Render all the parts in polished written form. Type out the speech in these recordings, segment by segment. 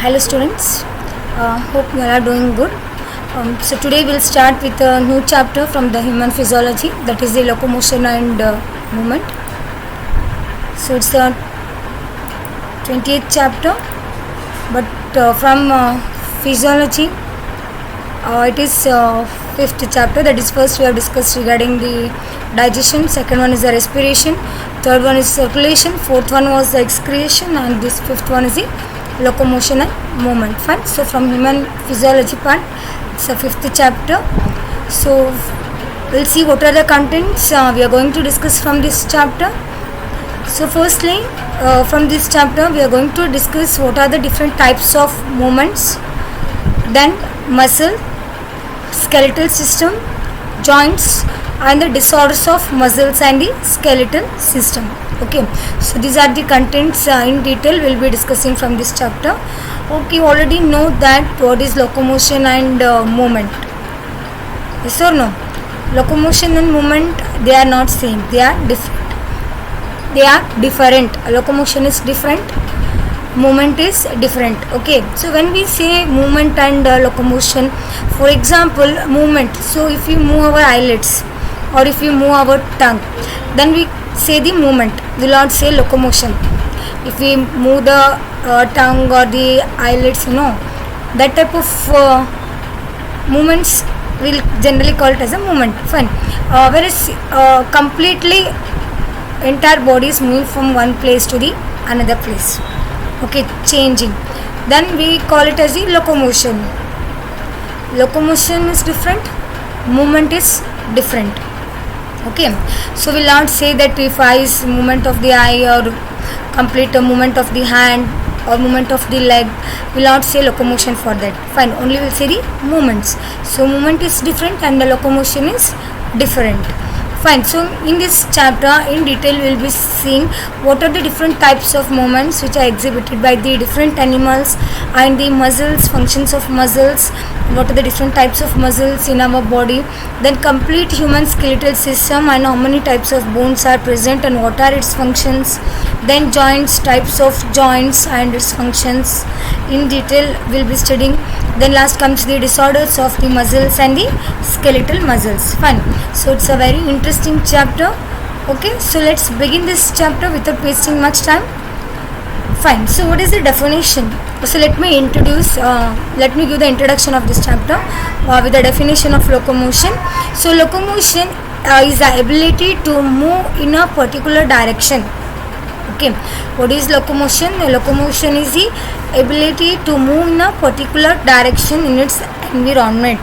Hello students, hope you all are doing good. So today we'll start with a new chapter from the human physiology, that is the locomotion and movement. So it's the 20th chapter, but from physiology it is 5th chapter. That is, first we have discussed regarding the digestion, second one is the respiration, third one is circulation, fourth one was the excretion, and this fifth one is the locomotion and movement. Fine. So from human physiology part, it's the 5th chapter. So we'll see what are the contents we are going to discuss from this chapter. So firstly, from this chapter we are going to discuss what are the different types of movements, then muscle, skeletal system, joints, and the disorders of muscles and the skeletal system. Okay, so these are the contents in detail we'll be discussing from this chapter. Okay, you already know that what is locomotion and movement. Yes or no? Locomotion and movement, they are not same, they are different. They are different. Locomotion is different, movement is different. Okay, so when we say movement and locomotion, for example, movement, so if you move our eyelids or if you move our tongue, then we say the movement, we will not say locomotion. If we move the tongue or the eyelids, that type of movements we'll generally call it as a movement. Fine. Whereas completely entire body is moving from one place to the another place, okay, changing, then we call it as the locomotion. Locomotion is different, movement is different. Okay, so we'll not say that if eye is movement of the eye or complete movement of the hand or movement of the leg, we'll not say locomotion for that. Fine, only we'll say the movements. So movement is different and the locomotion is different. Fine. So in this chapter in detail we will be seeing what are the different types of movements which are exhibited by the different animals, and the muscles, functions of muscles, what are the different types of muscles in our body, then complete human skeletal system and how many types of bones are present and what are its functions, then joints, types of joints and its functions in detail we'll be studying. Then last comes the disorders of the muscles and the skeletal muscles. Fine. So it's a very interesting chapter. Okay, so let's begin this chapter without wasting much time. Fine. So what is the definition? So let me give the introduction of this chapter with the definition of locomotion. So locomotion is the ability to move in a particular direction. Okay, what is locomotion? Locomotion is the ability to move in a particular direction in its environment.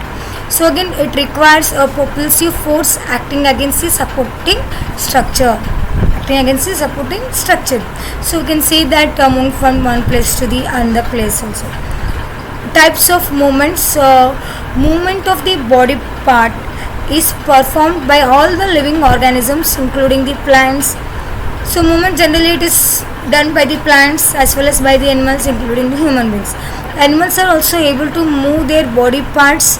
So again, it requires a propulsive force acting against the supporting structure. So we can say that moving from one place to the another place also. Types of movements. Movement of the body part is performed by all the living organisms, including the plants. So movement generally it is done by the plants as well as by the animals, including the human beings. Animals are also able to move their body parts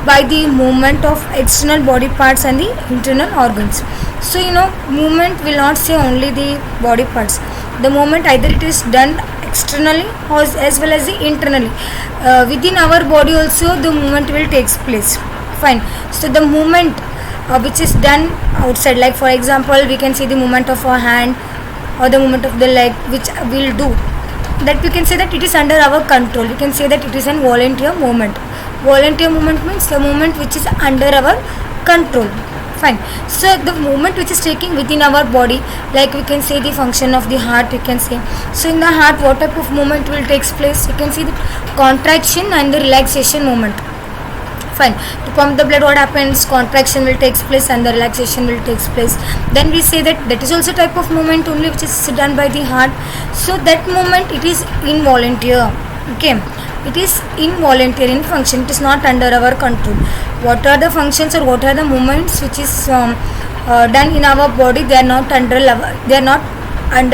by the movement of external body parts and the internal organs. So movement will not say only the body parts. The movement either it is done externally or as well as the internally. Within our body also the movement will take place. Fine. So the movement which is done outside, like for example we can see the movement of our hand or the movement of the leg which we'll do, that we can say that it is under our control. We can say that it is an volunteer movement. Volunteer movement means the movement which is under our control. Fine. So the movement which is taking within our body, like we can say the function of the heart, we can say. So in the heart what type of movement will take place? You can see the contraction and the relaxation movement. Fine. To pump the blood, what happens? Contraction will take place and the relaxation will take place. Then we say that is also type of movement only which is done by the heart. So that movement it is involuntary. Okay, it is involuntary in function. It is not under our control. What are the functions or what are the movements which is done in our body? They are not under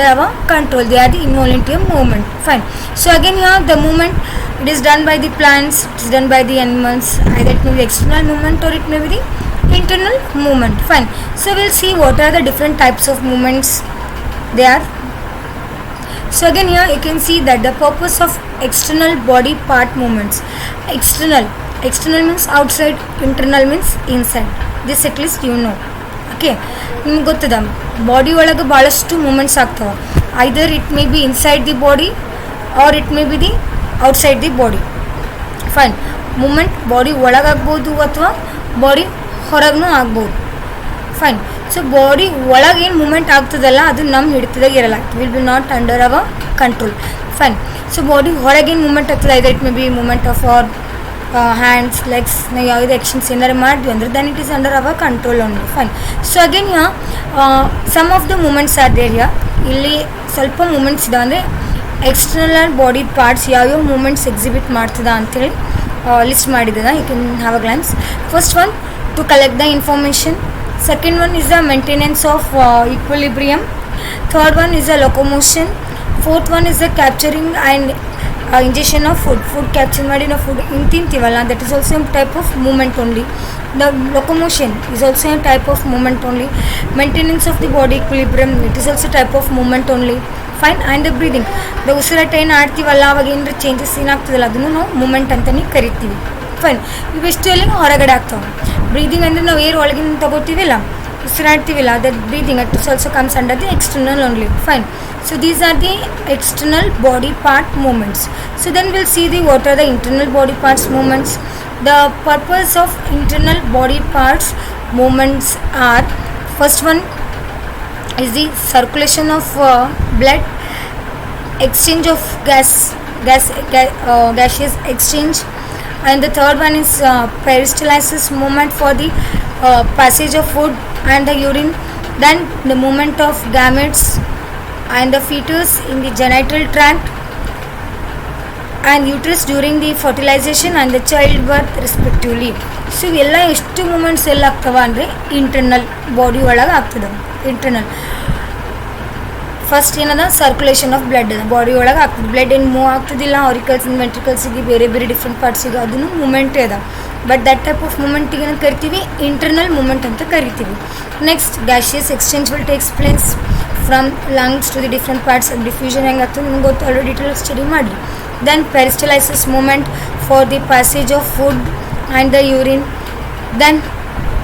our control. They are the involuntary movement. Fine. So again here the movement it is done by the plants, it is done by the animals. Either it may be external movement or it may be the internal movement. Fine. So we'll see what are the different types of movements they are. So again here you can see that the purpose of external body part movements. External means outside, internal means inside. This at least you know. Okay, ನಿಮ್ಗೆ ಗೊತ್ತದ body ಒಳಗೆ ಭಾಳಷ್ಟು movements ಆಗ್ತಾವೆ. Either it may be inside the body or it may be the outside the body. Fine. Movement body ಒಳಗಾಗ್ಬೋದು ಅಥವಾ body ಹೊರಗೂ ಆಗ್ಬೋದು. Fine. So body ಒಳಗೆ ಏನು ಮೂಮೆಂಟ್ ಆಗ್ತದಲ್ಲ ಅದು ನಮ್ಮ ಹಿಡಿತದಾಗ ಇರಲ್ಲ. It will be not under our control. Fine. So body ಹೊರಗೇನು ಮೂಮೆಂಟ್ ಆಗ್ತದೆ either it may be movement of our hands, legs, ನಾವು ಯಾವುದೇ ಆ್ಯಕ್ಷನ್ಸ್ ಏನಾರು ಮಾಡಿದ್ವಿ ಅಂದರೆ then it is under our control only. Fine. So again some of the movements are there. ಇಲ್ಲಿ ಸ್ವಲ್ಪ movements ಇದಾವೆ ಅಂದರೆ ಎಕ್ಸ್ಟರ್ನಲ್ ಬಾಡಿ ಪಾರ್ಟ್ಸ್ ಯಾವ್ಯಾವ ಮೂಮೆಂಟ್ಸ್ ಎಕ್ಸಿಬಿಟ್ ಮಾಡ್ತದ ಅಂತೇಳಿ ಲಿಸ್ಟ್ ಮಾಡಿದ್ದದ. You can have a glance. First one, to collect the information. Second one is the maintenance of equilibrium. Third one is the locomotion. Fourth one is the capturing and ingestion of food. Food capture ಮಾಡಿ ನಾವು food ತಿಂತೀವಲ್ಲ, that is also a type of movement only. The locomotion is also a type of movement only. Maintenance of the body equilibrium, it is also type of movement only. Fine. And the breathing, the ಉಸಿರಾಟ ಏನು ಆಡ್ತೀವಲ್ಲ ಅವಾಗ ಏನಾರ changes ಏನಾಗ್ತದಲ್ಲ ಅದನ್ನು ನಾವು moment ಅಂತಲೇ ಕರಿತೀವಿ. Fine. ಇವೆಷ್ಟೆಲ್ಲ ಹೊರಗಡೆ ಆಗ್ತಾವೆ. ಬ್ರೀದಿಂಗ್ ಅಂದರೆ ನಾವು ಏರ್ ಒಳಗಿನ ತಗೋತೀವಿಲ್ಲ, ಉಸಿರಾಡ್ತೀವಿಲ್ಲ, that breathing it is also comes under the external only. Fine. So these are the external body part movements. So then will see the what are the internal body parts movements. The purpose of internal body parts movements are, first one is the circulation of blood, exchange of gaseous exchange, and the third one is peristalsis movement for the passage of food and the urine. Then the movement of gametes and the fetus in the genital tract and uterus during the fertilization and the childbirth respectively. So ಇವೆಲ್ಲ ಎಷ್ಟು moments ಎಲ್ಲ ಆಗ್ತವ ಅಂದರೆ internal body ಒಳಗೆ ಆಗ್ತದೆ. Internal first ಏನದ circulation of blood ಅದ body ಒಳಗೆ ಆಗ್ತದೆ. ಬ್ಲಡ್ ಏನು ಮೂವ್ ಆಗ್ತದಿಲ್ಲ ಆರಿಕಲ್ಸಿಂದ ವೆಂಟ್ರಿಕಲ್ಸಿಗೆ ಬೇರೆ ಬೇರೆ ಡಿಫ್ರೆಂಟ್ ಪಾರ್ಟ್ಸಿಗೆ ಅದನ್ನು ಮೂಮೆಂಟೇ ಅದ. ಬಟ್ ದಟ್ ಟೈಪ್ ಆಫ್ ಮೂಮೆಂಟಿಗೆ ಏನು ಕರಿತೀವಿ, ಇಂಟರ್ನಲ್ ಮೂಮೆಂಟ್ ಅಂತ ಕರಿತೀವಿ. Next gaseous exchange will takes place from lungs to the different parts. Diffusion ಹೆಂಗೆ ಆಗ್ತದೆ ನಿಮ್ಗೆ ಗೊತ್ತು, ಆಲ್ರೆಡಿ ಡೀಟೇಲ್ ಸ್ಟಡಿ ಮಾಡಿ. Then peristalsis movement for the passage of food and the urine. Then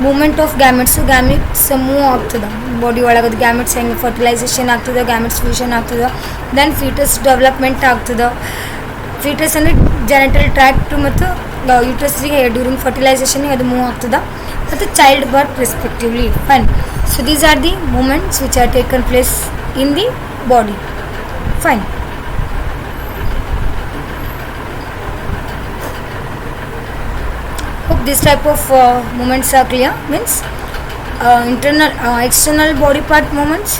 movement of gametes. So gametes move ಆಗ್ತದೆ body ಒಳಗದ. Gametes ಹೆಂಗೆ fertilisation ಆಗ್ತದೆ, gametes fusion ಆಗ್ತದೆ. ದೆನ್ ಫೀಟಸ್ ಡೆವಲಪ್ಮೆಂಟ್ ಆಗ್ತದೆ. ಫೀಟಸ್ ಅಂದರೆ ಜೆನೆಟಲ್ ಟ್ರ್ಯಾಕ್ಟ್ ಮತ್ತು ಯೂಟ್ರಸ್ಗೆ ಡ್ಯೂರಿಂಗ್ ಫರ್ಟಿಲೈಸೇಷನ್ಗೆ ಅದು ಮೂವ್ ಆಗ್ತದೆ, ಮತ್ತು child birth respectively. Fine. So these are the movements which are taken place in the body. Fine. Hope this type of movements are clear. Means internal external body part movements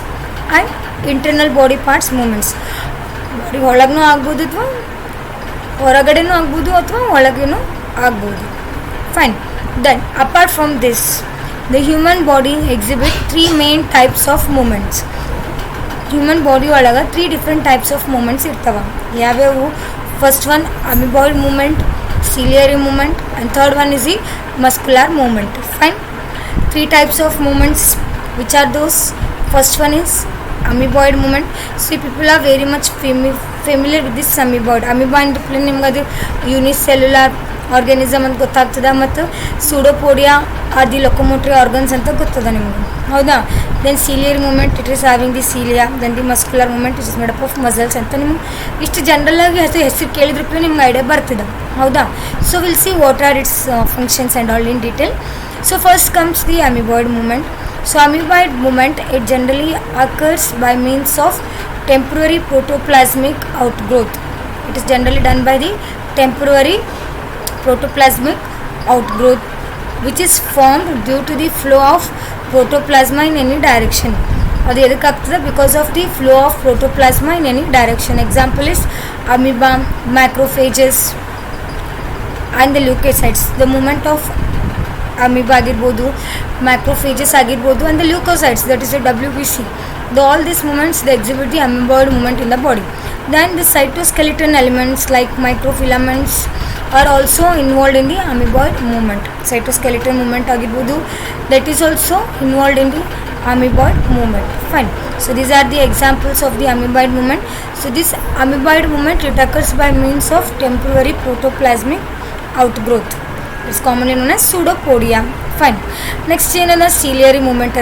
and internal body parts movements. Body ಒಳಗೂ ಆಗ್ಬೋದು ಅಥವಾ ಹೊರಗಡೆನೂ ಆಗ್ಬೋದು ಅಥವಾ ಒಳಗೇನೂ ಆಗ್ಬೋದು. Fine. Then apart from this the human body exhibit 3 main types of movements. Human body ಒಳಗೆ 3 different types of movements ಇರ್ತವೆ. ಯಾವ್ಯಾವು? First one amoeboid movement, ciliary movement, and third one is the muscular movement. Fine. 3 types of movements. Which are those? First one is amoeboid movement. So people are very much familiar with this amoeboid. Amoeba ಅಂದ್ರೆ ನಿಮ್ಗೆ ಅದು unicellular organism ಅಂತ ಗೊತ್ತಾಗ್ತದೆ, ಮತ್ತು ಸೂಡೋಪೋಡಿಯಾ ಆದಿ locomotory organs ಅಂತ ಗೊತ್ತದ ನಿಮ್ಗೆ, ಹೌದಾ? Then ciliary movement, it is having the cilia. Then the muscular movement, it is made up of muscles ಅಂತ ನಿಮ್ಗೆ ಇಷ್ಟು ಜನರಲ್ಲಾಗಿ ಹೆಸರು ಕೇಳಿದ್ರೂ ನಿಮ್ಗೆ ಐಡಿಯಾ ಬರ್ತದೆ, ಹೌದಾ? So will see what are its functions and all in detail. So first comes the amoeboid movement. So amoeboid movement, it generally occurs by means of temporary protoplasmic outgrowth. It is generally done by the temporary protoplasmic outgrowth, which is formed due to the flow of protoplasma in any direction. ಅದು ಎದಕ್ಕೆ ಆಗ್ತದೆ? Because of the flow of protoplasm in any direction. Example is amoeba, macrophages and the leucocytes. The movement of amoeba ಆಗಿರ್ಬೋದು, macrophages ಆಗಿರ್ಬೋದು, and the leucocytes, that is the WBC. All these movements, they exhibit the amoeboid movement in the body. Then the cytoskeleton elements like microfilaments are also involved in the amoeboid movement. Cytoskeleton movement ಆಗಿರ್ಬೋದು, that is also involved in the amoeboid movement. Fine. So these are the examples of the amoeboid movement. So this amoeboid movement, it occurs by means of temporary protoplasmic outgrowth. It's commonly known as pseudopodia. Fine. Next is ciliary movement.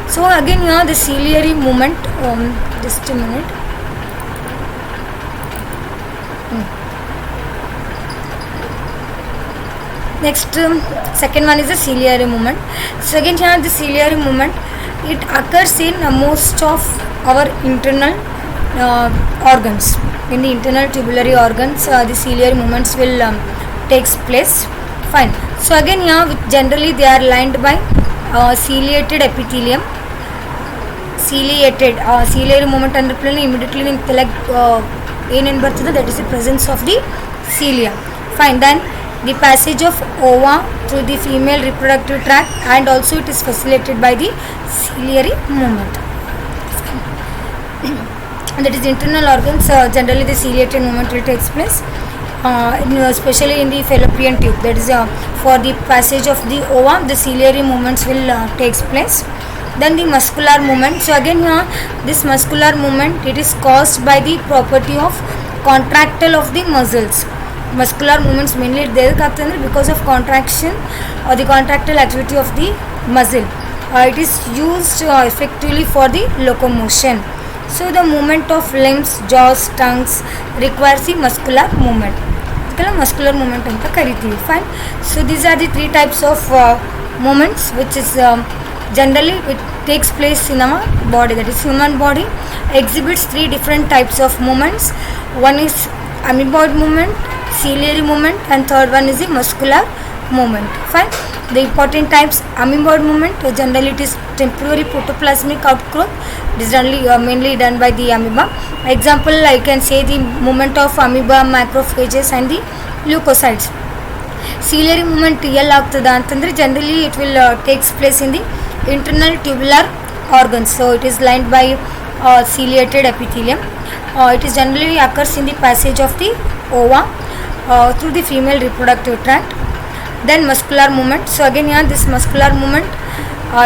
So again here the ciliary movement, just a minute. Next, second one is the ciliary movement. So again here the ciliary movement, it occurs in most of our internal organs. In the internal tubulary organs, the ciliary movements will takes place. Fine. So again here generally they are lined by ciliated epithelium. Ciliated ciliary movement under plane immediately in that is the presence of the cilia. Fine. Then the passage of ova through the female reproductive tract, and also it is facilitated by the ciliary movement. And that is internal organs, generally the ciliated movement will takes place, especially in the fallopian tube. That is for the passage of the ova, the ciliary movements will takes place. Then the muscular movement. So again here this muscular movement, it is caused by the property of contractile of the muscles. Muscular movements mainly there because of contraction or the contractile activity of the muscle. It is used effectively for the locomotion. So the movement of limbs, jaws, tongues requires the muscular movement. Muscular movement anta kariತೀವಿ. Fine. So these are the three types of movements which is generally it takes place in our body. That is human body exhibits three different types of movements. One is amoeboid movement, ciliary movement, and third one is the muscular movement. Fine. The important types: amoeboid movement, generally it is temporary protoplasmic outgrowth. It is mainly done by the amoeba. Example, I can say the movement of amoeba, macrophages, and the leukocytes. Ciliary movement generally it will takes place in the internal tubular organs. So it is lined by ciliated epithelium. It is generally occurs in the passage of the ova through the female reproductive tract. Then muscular movement. So again here this muscular movement,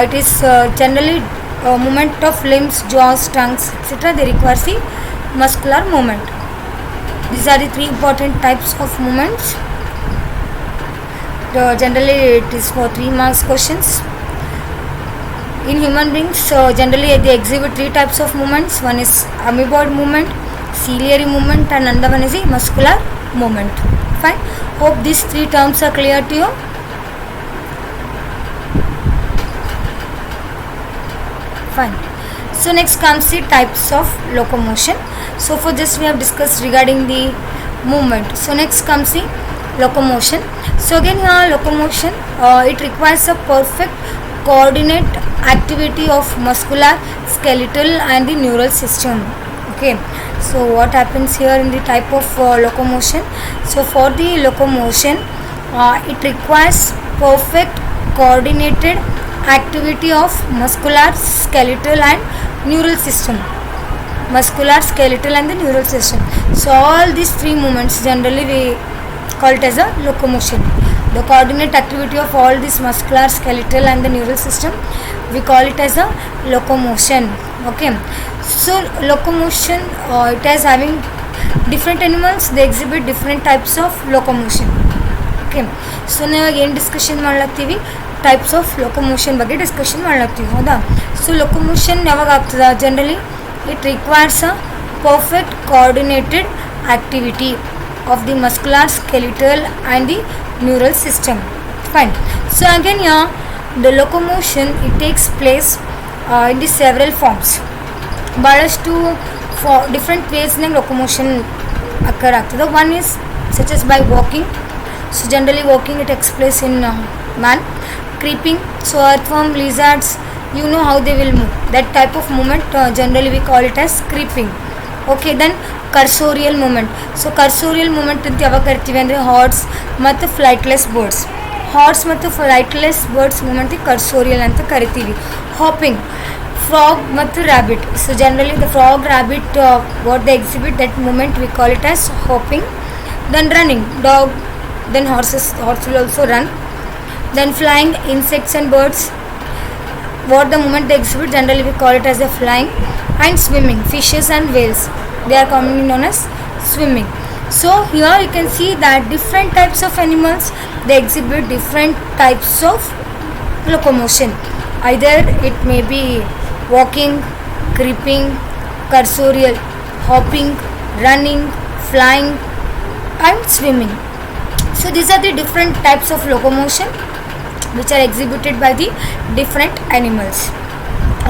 it is generally movement of limbs, jaws, tongues, etc. They require the muscular movement. These are the three important types of movements. Generally it is for 3 marks questions. In human beings, generally they exhibit three types of movements. One is amoeboid movement, ciliary movement, and another one is the muscular movement. Fine. Hope these three terms are clear to you. Fine. So next comes the types of locomotion. So for this we have discussed regarding the movement. So next comes the locomotion. So again here locomotion, it requires a perfect coordinate activity of muscular, skeletal, and the neural system. Okay. So what happens here in the type of locomotion? So for the locomotion, it requires perfect coordinated activity of muscular, skeletal, and neural system. Muscular, skeletal, and the neural system. So all these three movements generally we call it as a locomotion. The coordinate activity of all this muscular, skeletal, and the neural system, we call it as a locomotion. Okay. So locomotion, it is having different animals, they exhibit different types of locomotion. Okay. So now again discussion ಮಾಡ್ಲಾಗ್ತೀವಿ types of locomotion ಬಗ್ಗೆ discussion ಮಾಡ್ಲಾಗ್ತೀವಿ ಹೌದಾ. So locomotion ಯಾವಾಗ ಆಗ್ತದ? Generally it requires a perfect coordinated activity of the muscular, skeletal, and the neural system. Fine. So again here the locomotion, it takes place in the several forms. ಬಹಳಷ್ಟು different ways naga locomotion occur ಆಗ್ತದೆ. One is such as by walking. So generally walking it takes place in man. Creeping, so earthworm, lizards, you know how they will move. That type of movement generally we call it as creeping. Okay. Then cursorial movement. So cursorial movement ಅಂತ ಯಾವಾಗ ಕರಿತೀವಿ ಅಂದರೆ horse ಮತ್ತು flightless birds. Horse ಮತ್ತು flightless birds moment ಕರ್ಸೋರಿಯಲ್ ಅಂತ ಕರಿತೀವಿ. Hopping, frog ಮತ್ತು rabbit. So generally the frog, rabbit, what they exhibit, that movement we call it as hopping. Then running, dog, then horse will also run. Then flying, insects and birds. what the movement they exhibit, generally we call it as a flying and swimming. Fishes and whales, they are commonly known as swimming. So here you can see that different types of animals, they exhibit different types of locomotion. Either it may be walking, creeping, cursorial, hopping, running, flying and swimming. So these are the different types of locomotion which are exhibited by the different animals.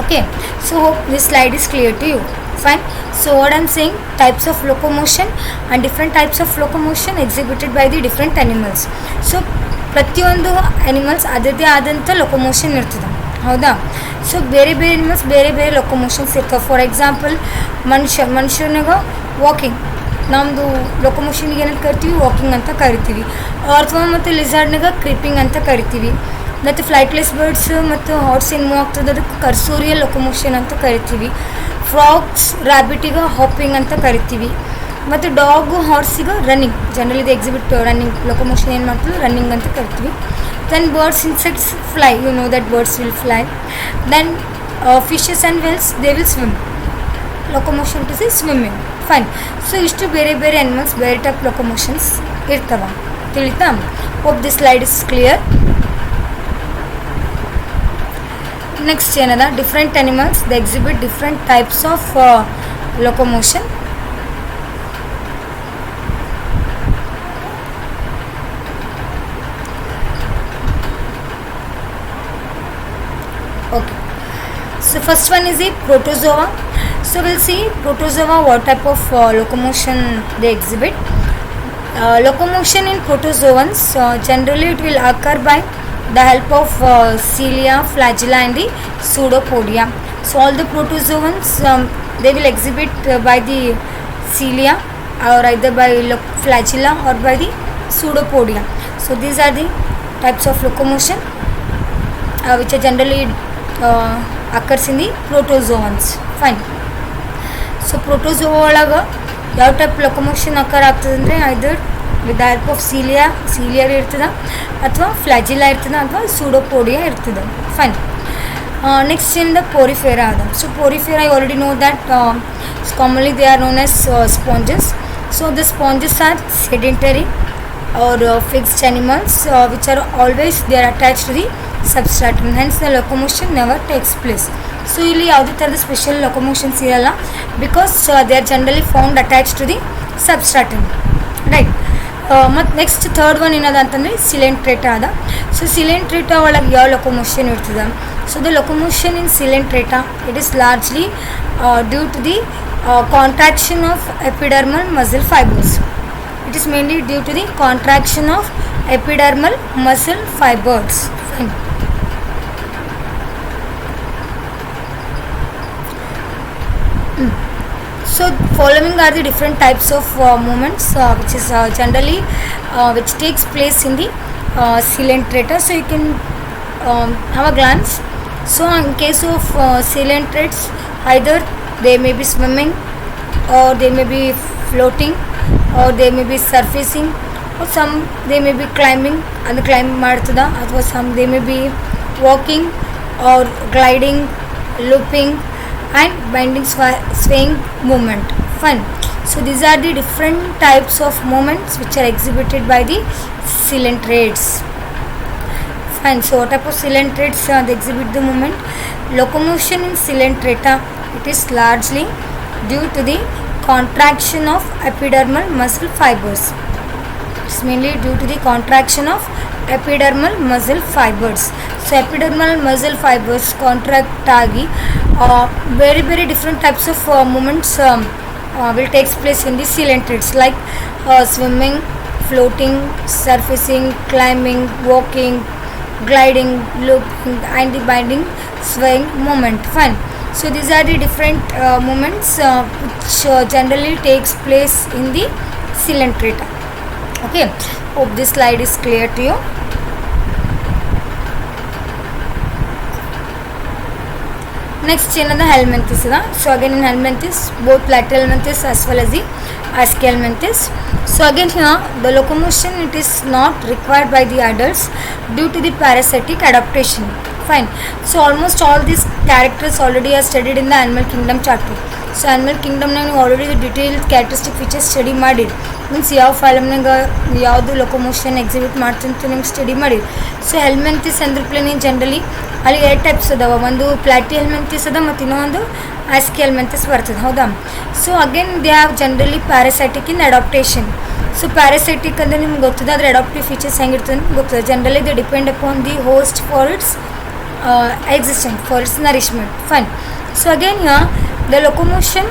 Okay, so hope this slide is clear to you. Fine. So what I'm saying, types of locomotion and different types of locomotion exhibited by the different animals. So ಪ್ರತಿಯೊಂದು animals ಅದರದ್ದೇ ಆದಂಥ ಲೊಕೊಮೋಷನ್ ಇರ್ತದೆ, ಹೌದಾ. So ಬೇರೆ ಬೇರೆ animals ಬೇರೆ ಬೇರೆ ಲೊಕೊಮೋಷನ್ಸ್ ಇರ್ತವೆ. ಫಾರ್ ಎಕ್ಸಾಂಪಲ್ ಮನುಷ್ಯನಾಗ ವಾಕಿಂಗ್, ನಮ್ಮದು ಲೊಕೊಮೋಷನ್ಗೆ ಏನಂತ ಕರಿತೀವಿ, ವಾಕಿಂಗ್ ಅಂತ ಕರಿತೀವಿ. ಅಥವಾ ಮತ್ತು ಲಿಝಾರ್ಡ್ನಾಗ ಕ್ರೀಪಿಂಗ್ ಅಂತ ಕರಿತೀವಿ. ಮತ್ತು ಫ್ಲೈಟ್ಲೆಸ್ ಬರ್ಡ್ಸ್ ಮತ್ತು ಹಾರ್ಸ್ ಏನು ಮೂವ್ ಆಗ್ತದೆ ಅದಕ್ಕೆ ಕರ್ಸೋರಿಯಲ್ ಲೊಕೊಮೋಷನ್ ಅಂತ ಕರಿತೀವಿ. ಫ್ರಾಗ್ಸ್ ರ್ಯಾಬಿಟಿಗೆ ಹಾಪಿಂಗ್ ಅಂತ ಕರಿತೀವಿ. ಮತ್ತು ಡಾಗು ಹಾರ್ಸಿಗೆ ರನ್ನಿಂಗ್, ಜನರಲಿ ಇದು ಎಕ್ಸಿಬಿಟ್ ರನ್ನಿಂಗ್ ಲೊಕೊಮೋಷನ್ ಏನು ಮಾಡ್ತೀವಿ, ರನ್ನಿಂಗ್ ಅಂತ ಕರಿತೀವಿ. Then birds insects fly, you know that birds will fly. Then fishes and whales they will swim, locomotion to see swimming. Fine. So ಇಷ್ಟು ಬೇರೆ ಬೇರೆ ಅನಿಮಲ್ಸ್ ಬೇರೆ ಟೈಪ್ ಲೊಕೊಮೋಷನ್ಸ್ ಇರ್ತವೆ, ತಿಳಿತಾ. Hope this slide is clear. Next ಏನದ, different animals they exhibit different types of locomotion. Okay, so first one is the protozoa. So we'll see protozoa, what type of locomotion they exhibit. Locomotion in protozoans, generally it will occur by the help of cilia, flagella and the pseudopodia. So all the protozoans they will exhibit by the cilia or either by flagella or by the pseudopodia. So these are the types of locomotion which are generally occurs in the protozoans. Fine. So protozoa ಒಳಗೆ ಯಾವ type ಲೊಕೊಮೋಷನ್ occur ಆಗ್ತದೆ ಅಂದರೆ either with the help of cilia ಇರ್ತದೆ, ಅಥವಾ flagella ಇರ್ತದೆ, ಅಥವಾ pseudopodia ಇರ್ತದೆ. Fine. Next in the Porifera ಅದ. So Porifera I already know that commonly they are known as sponges. So the sponges are sedentary or fixed animals which are always they are attached to the substratum, hence the locomotion never takes place. So ಇಲ್ಲಿ ಯಾವುದೇ ಥರದ special locomotions ಇರಲ್ಲ, because they are generally found attach to the substratum, right. ಮತ್ತು next third one ಏನದ ಅಂತಂದರೆ Coelenterata ಅದ. So Coelenterata ಒಳಗೆ ಯಾವ ಲೊಕೊಮೋಷನ್ ಇರ್ತದೆ. So the locomotion in Coelenterata it is largely due to the contraction of epidermal muscle fibers. It is mainly due to the contraction of epidermal muscle fibers. Fine. So following are the different types of movements which is generally which takes place in the coelenterata. So you can have a glance. So in case of coelentrates, either they may be swimming or they may be floating or they may be surfacing, or some they may be climbing and climb ಮಾಡ್ತದ, ಅಥವಾ some they may be walking or gliding, looping and bending, swaying movement. Fine. So these are the different types of movements which are exhibited by the coelentrates. Fine. So what type of coelentrates they exhibit the movement? Locomotion in coelenterata, it is largely due to the contraction of epidermal muscle fibers. It's mainly due to the contraction of epidermal muscle fibers. So epidermal muscle fibers contract agi very very different types of movements will take place in the coelentrates, like swimming, floating, surfacing, climbing, walking, gliding, looping and the bending, swaying movement. Fine. So these are the different movements which generally takes place in the coelenterata. Okay, hope this slide is clear to you. Next another helminthes. So again in helminthes, both lateral helminthes as well as the axial helminthes. So again here the locomotion it is not required by the adults due to the parasitic adaptation. Fine. So almost all these characters already are studied in the animal kingdom chapter. So animal kingdom ನಾನು already detailed characteristic features study ಮಾಡಿರಿ. Means ಯಾವ ಫೈಲಮ್ನಾಗ ಯಾವುದು ಲೊಕೊಮೋಷನ್ exhibit ಮಾಡ್ತಂತ ನಿಮ್ಗೆ study ಮಾಡಿರಿ. So ಹೆಲ್ಮೆಂತಿಸ್ ಅಂದ್ರೆ plane generally ಅಲ್ಲಿ 2 types ಅದಾವ. ಒಂದು ಪ್ಲಾಟಿ ಹೆಲ್ಮೆಂತಿಸ್ ಅದ ಮತ್ತು ಇನ್ನೊಂದು ಆಸ್ಕಿ ಹೆಲ್ಮೆಂತಿಸ್ ಬರ್ತದೆ, ಹೌದಾ. So again they have generally parasitic in adaptation. So parasitic ಅಂದರೆ ನಿಮ್ಗೆ ಗೊತ್ತದೆ, ಅದ್ರ ಅಡಾಪ್ಟಿವ್ ಫೀಚರ್ಸ್ ಹೆಂಗಿರ್ತದೆ ಅಂತ ಗೊತ್ತದೆ. Generally they depend upon the host for its existence, for its nourishment. Fine. So again here the locomotion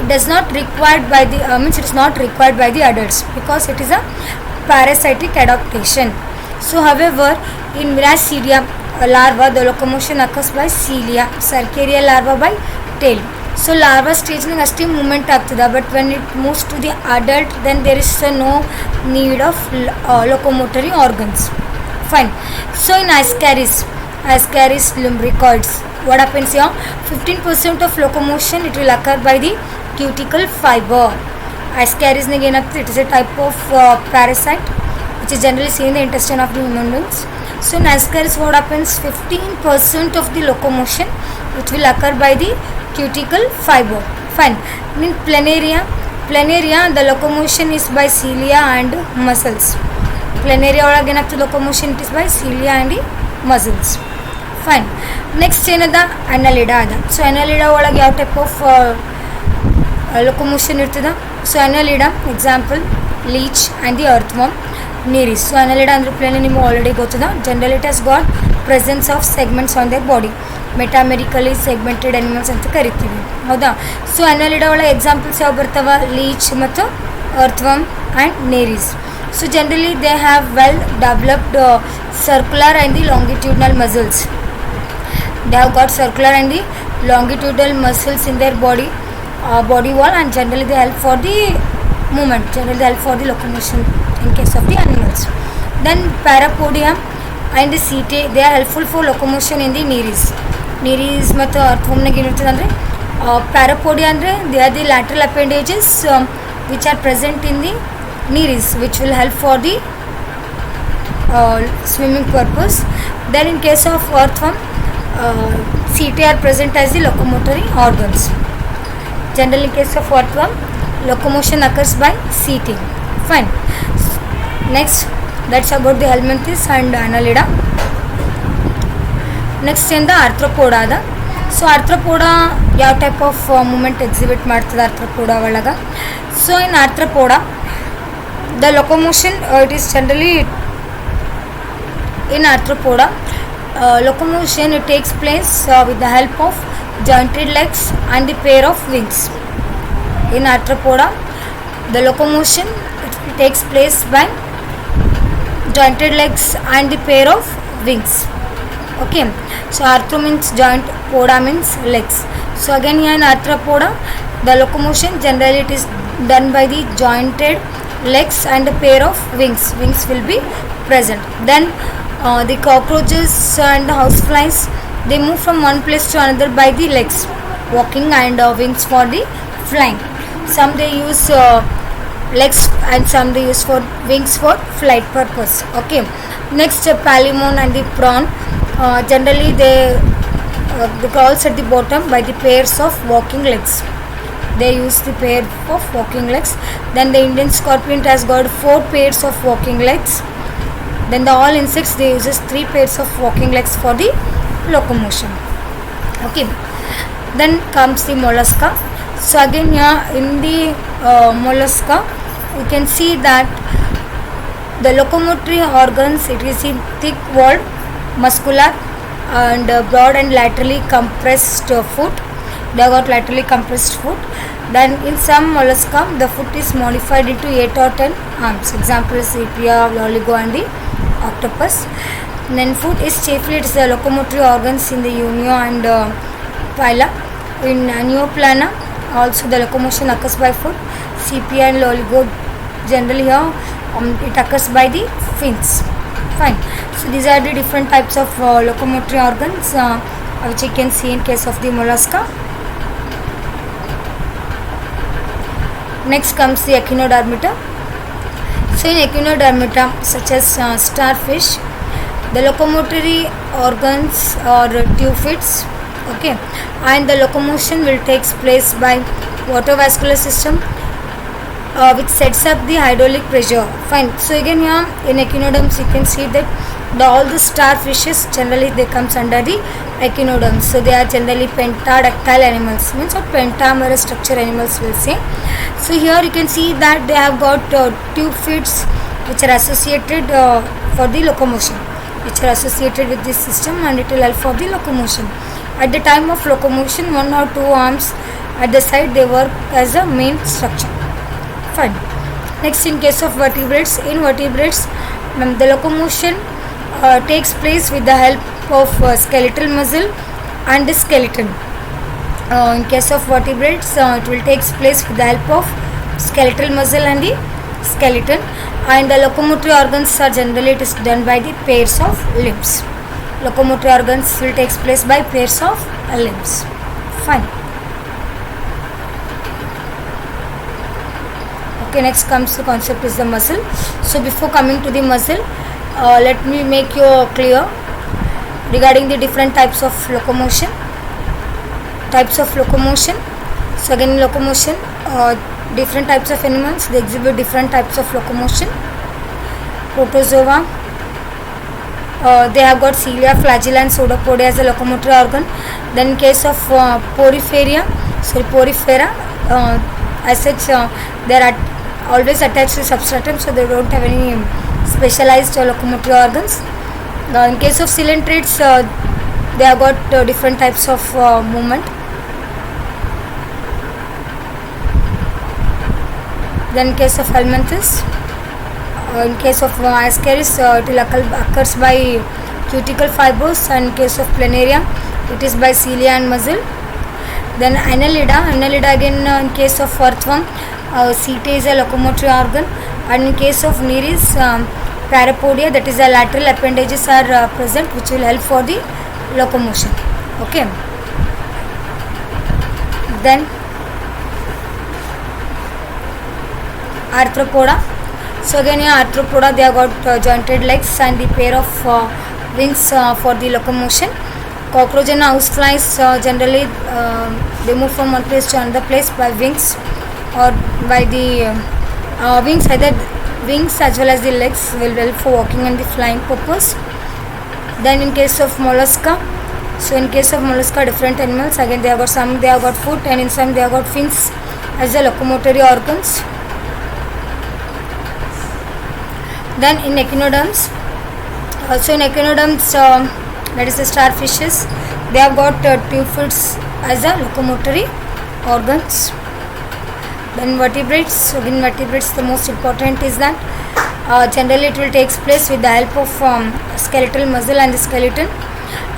it does not required by the means it is not required by the adults because it is a parasitic adaptation. So however in Miracidia larva the locomotion occurs by cilia, Cercaria larva by tail. So larva stage naga ಅಷ್ಟೇ movement ಆಗ್ತದೆ, but when it moves to the adult then there is no need of locomotory organs. Fine. So in Ascaris lumbricoids, what happens here? 15% of locomotion it will occur by the cuticle fiber. Ascaris again it is a type of parasite which is generally seen in the intestine of the human beings. So in Ascaris what happens? 15% of the locomotion which will occur by the cuticle fiber. Fine. In planaria the locomotion is by cilia and muscles. Planaria ಒಳಗೆ ಏನಾಗ್ತದೆ locomotion it is by cilia and the muscles. Fine. Next ಏನದ Annelida ಅದ. So ಅನಲಿಡಾ ಒಳಗೆ ಯಾವ type of locomotion ಇರ್ತದೆ? So Annelida example leech and the earthworm, Nereis. So Annelida ಅಂದ್ರೆ plain ನಿಮ್ಗೆ ಆಲ್ರೆಡಿ ಗೊತ್ತದ. General it has got presence of segments on their body. Metamerically segmented animals ಅಂತ ಕರಿತೀವಿ, ಹೌದಾ. ಸೊ ಅನಲಿಡಾ ಒಳಗೆ ಎಕ್ಸಾಂಪಲ್ಸ್ ಯಾವ ಬರ್ತಾವ? ಲೀಚ್ ಮತ್ತು ಅರ್ಥವರ್ಮ್ and ನೀರಿಸ್. So generally they have well developed circular and the longitudinal muscles. They have got circular and the longitudinal muscles in their body wall, and generally they help for the movement. Generally they help for the locomotion in case of the animals. Then parapodia and the setae they are helpful for locomotion in the nereis. Nereis ಮತ್ತು ಅರ್ಥವರ್ಮ್ನಾಗ ಏನಿರ್ತದೆ ಅಂದರೆ parapodia ಅಂದರೆ they are the lateral appendages which are present in the nereis which will help for the swimming purpose. Then in case of earthworm setae are present as the locomotory organs. Generally in case of earthworm locomotion occurs by setae. Fine. Next that's about the helminthes and annelida. Next in the arthropoda ಅದ. So Arthropoda ಯಾವ type of moment exhibit ಮಾಡ್ತದೆ Arthropoda ಒಳಗೆ? So in Arthropoda the locomotion it is generally in arthropoda locomotion it takes place with the help of jointed legs and the pair of wings. In arthropoda the locomotion it takes place by jointed legs and the pair of wings. Okay, so arthro means joint, poda means legs. So again here in arthropoda the locomotion generally it is done by the jointed legs and a pair of wings will be present. Then the cockroaches and the houseflies they move from one place to another by the legs walking and wings for the flying. Some they use legs and some they use for wings for flight purpose. Okay, next palemon and the prawn generally they crawls at the bottom by the pairs of walking legs. They use the pair of walking legs. Then the Indian scorpion has got 4 pairs of walking legs. Then the all insects they uses 3 pairs of walking legs for the locomotion. Okay, then comes the mollusca. So again here in the mollusca you can see that the locomotory organs it is in thick walled muscular and broad and laterally compressed foot. They have got laterally compressed foot. Then in some mollusca the foot is modified into 8 or 10 arms. Example is sepia, loligo and the octopus. Then foot is chiefly it is the locomotory organs in the unio and pila. In neoplana also the locomotion occurs by foot. Sepia and loligo generally here it occurs by the fins. Fine. So these are the different types of locomotory organs which you can see in case of the mollusca. Next comes the echinodermata. So in echinodermata such as starfish The locomotory organs or tubes, okay, and the locomotion will takes place by water vascular system, which sets up the hydraulic pressure. Fine. So again here in echinoderms you can see that all the starfishes generally they comes under the echinoderms. So they are generally pentadactyl animals, means of pentamerous structure animals will say. So here you can see that they have got tube feet which are associated for the locomotion, which are associated with this system, and it will help for the locomotion. At the time of locomotion, one or two arms at the side they work as a main structure. Fine. Next, in case of vertebrates, in vertebrates the locomotion takes place with the help of skeletal muscle and the skeleton. In case of vertebrates, it will takes place with the help of skeletal muscle and the skeleton, and the locomotory organs are generally it is done by the pairs of limbs. Locomotory organs will takes place by pairs of limbs. Fine. Okay, next comes the concept is the muscle. So before coming to the muscle, let me make you clear regarding the different types of locomotion. So again, in locomotion, different types of animals they exhibit different types of locomotion. Protozoa, they have got cilia, flagella and pseudopodia as a locomotory organ. Then in case of porifera, as such they are always attached to substratum, so they don't have any specialized locomotory organs. In case of coelentrates, they have got different types of movement. Then in case of helminthes, in case of ascaris, it will occurs by cuticle fibers, and in case of planaria it is by cilia and muscle. Then annelida again, in case of earthworm, setae is a locomotory organ, and in case of nereis, parapodia, that is the lateral appendages are present which will help for the locomotion. Okay. Then arthropoda. So again here arthropoda, they have got jointed legs and the pair of wings for the locomotion. Cockroach and houseflies generally they move from one place to another place by wings or by the wings. Either wings as well as the legs will help for walking and the flying purpose. Then in case of mollusca, so in case of mollusca, different animals again they have got some they have got foot, and in some they have got fins as the locomotory organs. Then in echinoderms, so in echinoderms, that is the starfishes, they have got tube feet as a locomotory organs. Then vertebrates, in vertebrates the most important is that generally it will takes place with the help of skeletal muscle and the skeleton,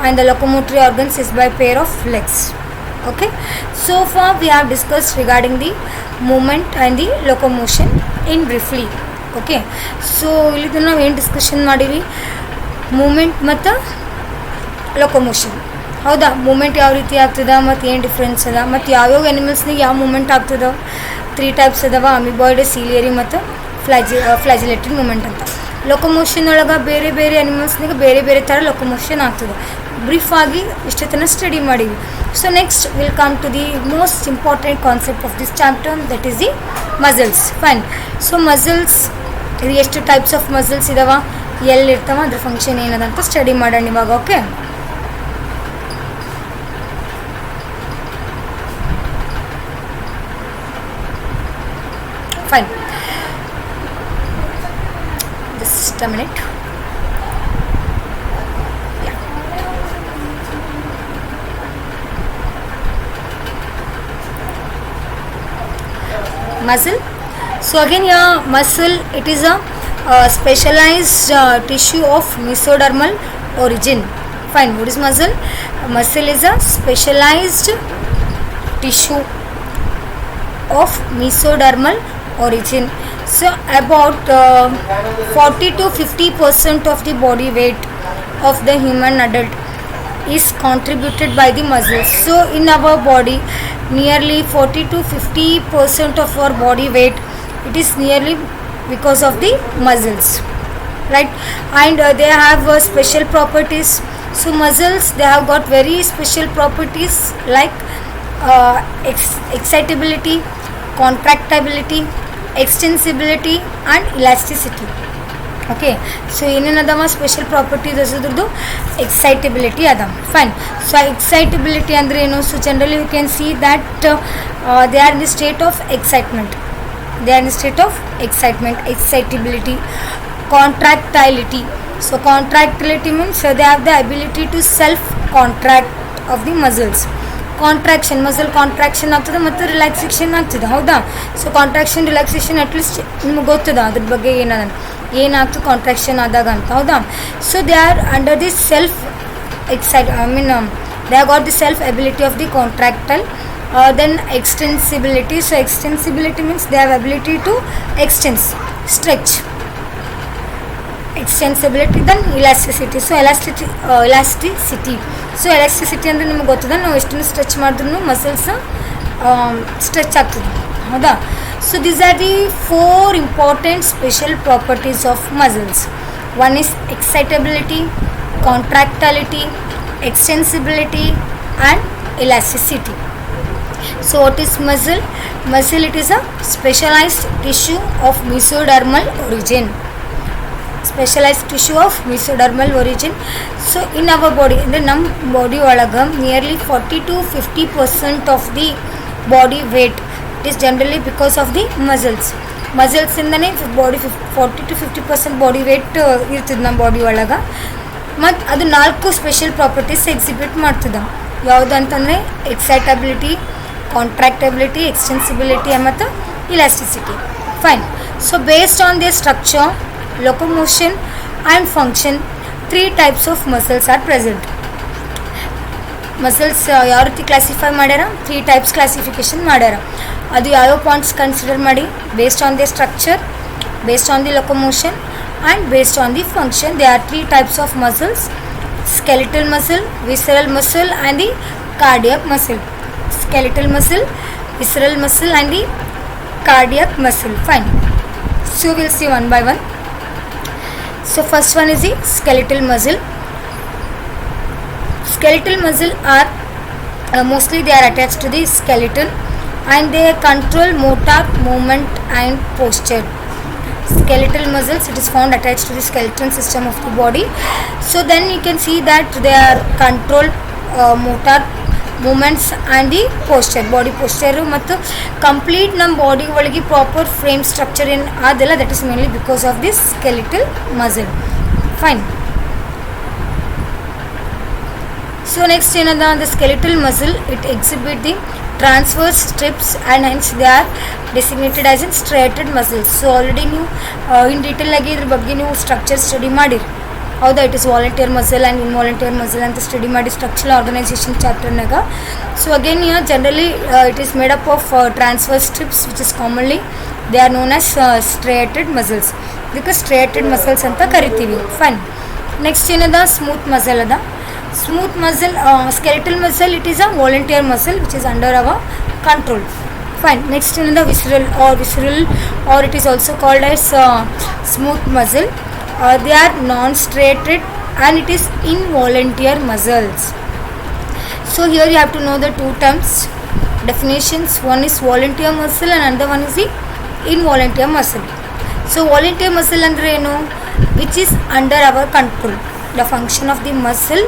and the locomotory organs is by pair of legs. Okay, so far we have discussed regarding the movement and the locomotion in briefly. Okay, so ಇಲ್ಲಿ ನಾವು ಏನು discussion ಮಾಡೀವಿ, moment ಮತ್ತು ಲೊಕೊಮೋಷನ್. ಹೌದಾ, moment ಯಾವ ರೀತಿ ಆಗ್ತದೆ ಮತ್ತು ಏನು ಡಿಫ್ರೆನ್ಸ್ ಅದ, ಮತ್ತು ಯಾವ್ಯಾವ ಎನಿಮಲ್ಸ್ನಿಗೆ ಯಾವ ಮೂಮೆಂಟ್ ಆಗ್ತದೆ. 3 ಟೈಪ್ಸ್ ಅದಾವ, ಅಮಿಬಾಯ್ಡ್, ಸೀಲಿಯರಿ ಮತ್ತು ಫ್ಲಾಜಿಲೇಟೆಡ್ ಮೂಮೆಂಟ್ ಅಂತ. ಲೊಕೊಮೋಷನ್ ಒಳಗೆ ಬೇರೆ ಬೇರೆ ಅನಿಮಲ್ಸ್ನಿಗೆ ಬೇರೆ ಬೇರೆ ಥರ ಲೊಕೊಮೋಷನ್ ಆಗ್ತದೆ. ಬ್ರೀಫ್ ಆಗಿ ಇಷ್ಟೇ ತನಕ ಸ್ಟಡಿ ಮಾಡೀವಿ. So next will come to the most important concept of this chapter, that is the muscles. Fine. So muscles ಇದು ಎಷ್ಟು ಟೈಪ್ಸ್ ಆಫ್ ಮಸಲ್ಸ್ ಇದಾವ, ಎಲ್ಲಿರ್ತಾವ, ಅದ್ರ ಫಂಕ್ಷನ್ ಏನದಂತ ಸ್ಟಡಿ ಮಾಡೋಣ ಇವಾಗ. Okay, fine. Just a minute. Yeah. Muscle. So again here muscle, it is a specialized tissue of mesodermal origin. Fine. What is muscle? Muscle is a specialized tissue of mesodermal origin. So about 40 to 50% of the body weight of the human adult is contributed by the muscles. So in our body, nearly 40 to 50% of our body weight, it is nearly because of the muscles. right? And they have special properties. So muscles, they have got very special properties like excitability, contractibility, extensibility and elasticity. Okay, so ಏನದವ special properties ಅದ್ರದ್ದು excitability ಅದ. Fine. So excitability ಅಂದರೆ ಏನು? So generally you can see that they are in the state of excitement. They are in the state of excitement. Excitability. Contractility. So contractility means they have the ability to self contract of the muscles. Contraction, muscle contraction ಆಗ್ತದೆ ಮತ್ತು relaxation ಆಗ್ತದೆ, ಹೌದಾ? So contraction relaxation at least ನಿಮ್ಗೆ ಗೊತ್ತದ ಅದ್ರ ಬಗ್ಗೆ ಏನಾಗ್ತದೆ contraction ಆದಾಗ ಅಂತ, ಹೌದಾ? So they are under the self they have got the self ability of the contractile. Then extensibility. So extensibility means they have ability to extend, stretch. Extensibility. Then elasticity. So elasticity. So elasticity ಅಂದರೆ ನಿಮ್ಗೆ ಗೊತ್ತದ, ನಾವು ಎಷ್ಟು stretch ಮಾಡಿದ್ರೂ muscles stretch ಆಗ್ತದೆ, ಹೌದಾ? So these are the 4 important special properties of muscles. One is excitability, contractility, extensibility and elasticity. So what is muscle? Muscle, it is a specialized tissue of mesodermal origin. Specialized tissue of mesodermal origin. So in our body, in the body olaga nearly 40 to 50% of the body weight is generally because of the muscles. Muscles indane body 40 to 50% body weight irtid ನಮ್ಮ body ಒಳಗೆ. ಮತ್ತು ಅದು 4 special properties exhibit ಮಾಡ್ತದೆ. ಯಾವುದು ಅಂತಂದರೆ ಎಕ್ಸೈಟಬಿಲಿಟಿ, ಕಾಂಟ್ರಾಕ್ಟಬಿಲಿಟಿ, ಎಕ್ಸ್ಟೆನ್ಸಿಬಿಲಿಟಿ ಮತ್ತು elasticity. Fine. So based on the structure, locomotion and function, 3 types of muscles are present. Muscles ಯಾವ ರೀತಿ ಕ್ಲಾಸಿಫೈ ಮಾಡ್ಯಾರ? 3 ಟೈಪ್ಸ್ ಕ್ಲಾಸಿಫಿಕೇಶನ್ ಮಾಡ್ಯಾರ. ಅದು ಯಾವ್ಯಾವ ಪಾಯಿಂಟ್ಸ್ ಕನ್ಸಿಡರ್ ಮಾಡಿ? Based on the structure, based on the locomotion and based on the function. There are 3 types of muscles: skeletal muscle, visceral muscle and the cardiac muscle. Skeletal muscle, visceral muscle and the cardiac muscle. Fine. So we'll see one by one. So first one is the skeletal muscle. Skeletal muscle are mostly they are attached to the skeleton and they control motor movement and posture. Skeletal muscles, it is found attached to the skeleton system of the body. So then you can see that they are control motor movements and the posture, body posture ಮತ್ತು complete ನಮ್ಮ body ಒಳಗೆ proper frame structure ಏನು ಅದೆಲ್ಲ, that is mainly because of this skeletal muscle. Fine. So next ಏನದ, the skeletal muscle it exhibit the transverse strips and hence they are designated as in striated muscles. So already ನೀವು in detail ಆಗಿ ಇದ್ರ ಬಗ್ಗೆ ನೀವು structure study ಮಾಡಿರಿ, ಹೌದಾ? It is voluntary muscle and involuntary muscle ಅಂತ study ಮಾಡಿ structural organisation ಚಾಪ್ಟರ್ನಾಗ. So again generally it is made up of transverse strips which is commonly they are known as striated muscles. ಇದಕ್ಕೆ striated muscles ಅಂತ ಕರಿತೀವಿ. Fine. Next ಏನದ, smooth muscle ಅದ. Smooth muscle, skeletal muscle, it is a volunteer muscle which is under our control. Fine. Next in the visceral or it is also called as smooth muscle. They are non-striated and it is involunteer muscles. So here you have to know the 2 terms definitions. One is volunteer muscle and another one is the involunteer muscle. So volunteer muscle andre enu, which is under our control. The function of the muscle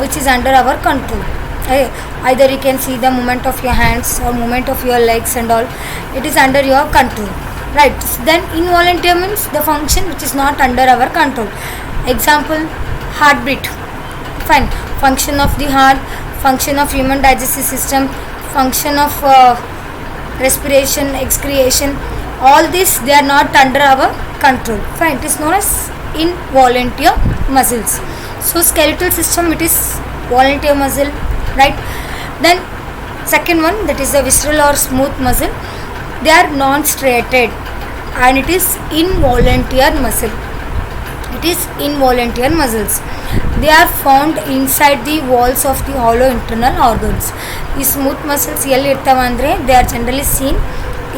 which is under our control. Either you can see the movement of your hands or movement of your legs and all, it is under your control, right? Then involunteer means the function which is not under our control. Example, heartbeat. Fine. Function of the heart, function of human digestive system, function of respiration, excretion, all this they are not under our control. Fine. It is known as involunteer muscles. So skeletal system, it is volunteer muscle, right? Then second one, that is the visceral or smooth muscle. They are non-striated and it is involunteer muscle. It is involunteer muscles. They are found inside the walls of the hollow internal organs. These smooth muscles ಎಲ್ಲಿ ಇರ್ತಾವ ಅಂದರೆ they are generally seen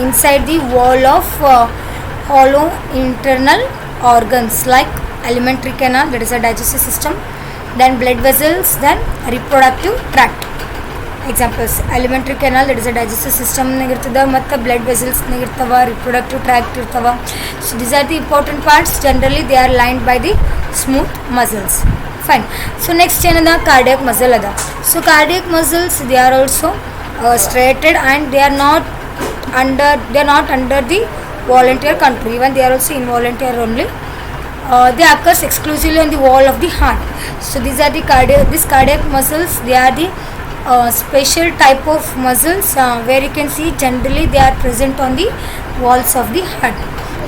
inside the wall of hollow internal organs like alimentary canal, that is a digestive system, then blood vessels, then reproductive tract. Examples: alimentary canal, that is a digestive system iರ್ತದ, ಮತ್ತು blood vessels ಇರ್ತವ, reproductive tract ಇರ್ತವ. So these are the important parts. Generally they are lined by the smooth muscles. Fine. So next ಏನದ cardiac muscle ಅದ. So cardiac muscles, they are also striated and they are not under the volunteer control. Even they are also involuntary only. They occurs exclusively on the wall of the heart. So these are the cardiac muscles. They are the special type of muscles where you can see generally they are present on the walls of the heart.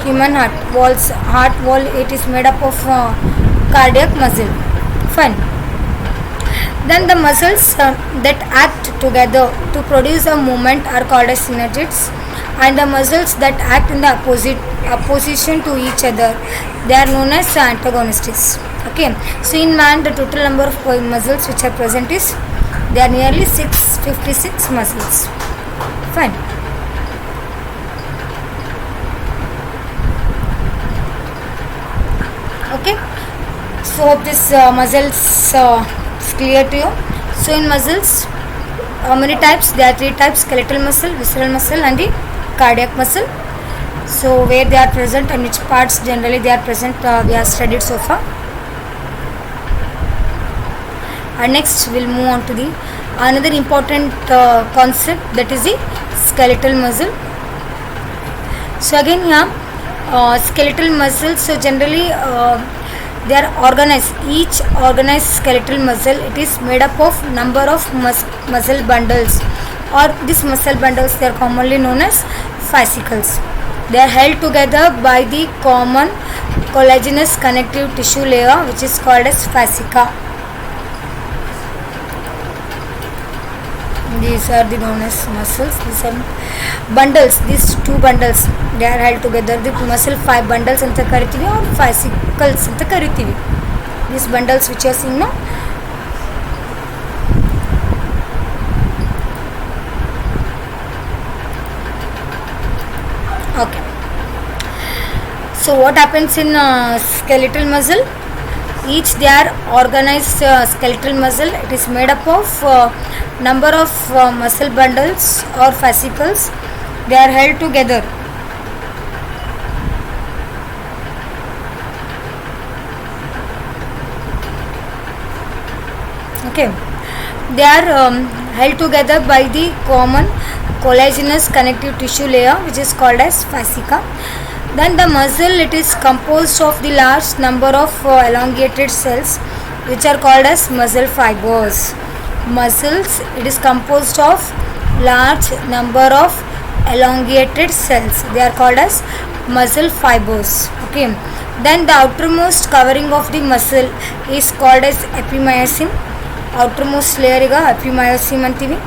Human heart wall, it is made up of cardiac muscle. Fine. Then the muscles that act together to produce a movement are called as synergids, and the muscles that act in the opposition to each other, they are known as antagonists. Okay. So in man, the total number of muscles which are present is, they are nearly 656 muscles. Fine. Okay. So hope this muscles is clear to you. So in muscles, how many types? There are 3 types: skeletal muscle, visceral muscle, and the cardiac muscle. So where they are present and which parts generally they are present, we have studied so far. And next we'll move on to the another important concept, that is the skeletal muscle. So again here, skeletal muscles, so generally they are organized. Each organized skeletal muscle, it is made up of number of muscle bundles, or these muscle bundles, they are commonly known as fascicles. They are held together by the common collagenous connective tissue layer, which is called as fascia. These are the known as muscles. These are bundles. These 2 bundles, they are held together. The muscle 5 bundles anta karitivi, or fascicles anta karitivi. These bundles which you are seeing now, okay. So what happens in skeletal muscle? Each they are organized skeletal muscle. It is made up of number of muscle bundles or fascicles. They are held together. Okay. They are held together by the common collagenous connective tissue layer, which is called as fascia. Then the muscle, it is composed of the large number of elongated cells, which are called as muscle fibers. Muscles, it is composed of large number of elongated cells. They are called as muscle fibers. Okay. Then the outermost covering of the muscle is called as epimysium. Outermost layer is epimysium antivi.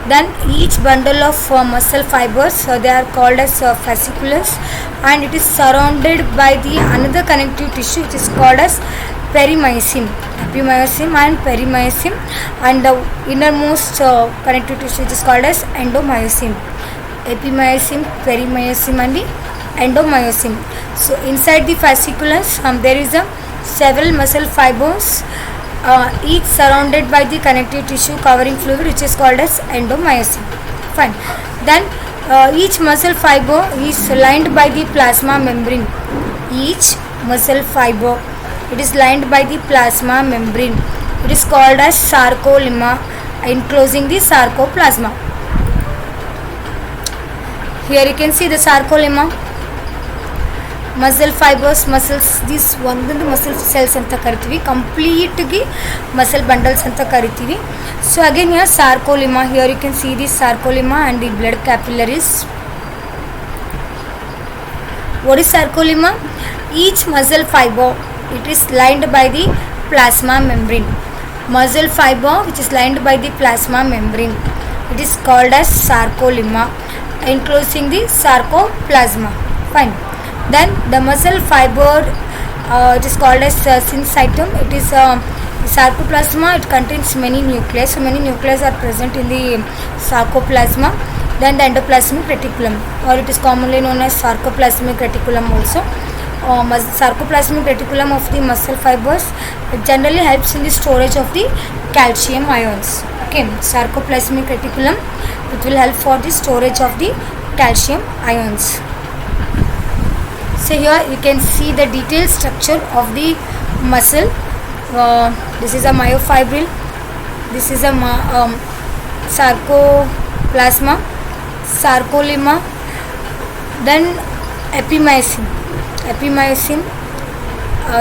Then each bundle of muscle fibers, they are called as fasciculus, and it is surrounded by the another connective tissue, which is called as perimysium. Epimysium and perimysium, and the innermost connective tissue, which is called as endomysium. Epimysium, perimysium, and the endomysium. So inside the fasciculus, there is a several muscle fibers, each surrounded by the connective tissue covering fluid, which is called as endomysium. Fine. Then each muscle fiber is lined by the plasma membrane. Each muscle fiber, it is lined by the plasma membrane. It is called as sarcolemma, enclosing the sarcoplasma. Here you can see the sarcolemma. Muscle fibers, muscles, these one muscle cells anta karitivi, completely muscle bundles anta karitivi. So again here sarcolemma, here you can see the sarcolemma and the blood capillaries. What is sarcolemma? Each muscle fiber, it is lined by the plasma membrane. Muscle fiber which is lined by the plasma membrane, it is called as sarcolemma, enclosing the sarcoplasma. Fine. Then the muscle fiber, it is called as syncytium. It is sarcoplasma. It contains many nuclei. So many nuclei are present in the sarcoplasma. Then the endoplasmic reticulum, or it is commonly known as sarcoplasmic reticulum also. sarcoplasmic reticulum of the muscle fibers. It generally helps in the storage of the calcium ions. Okay, sarcoplasmic reticulum, it will help for the storage of the calcium ions. So here you can see the detailed structure of the muscle. This is a myofibril, this is a sarcoplasma, sarcolemma, then epimysium.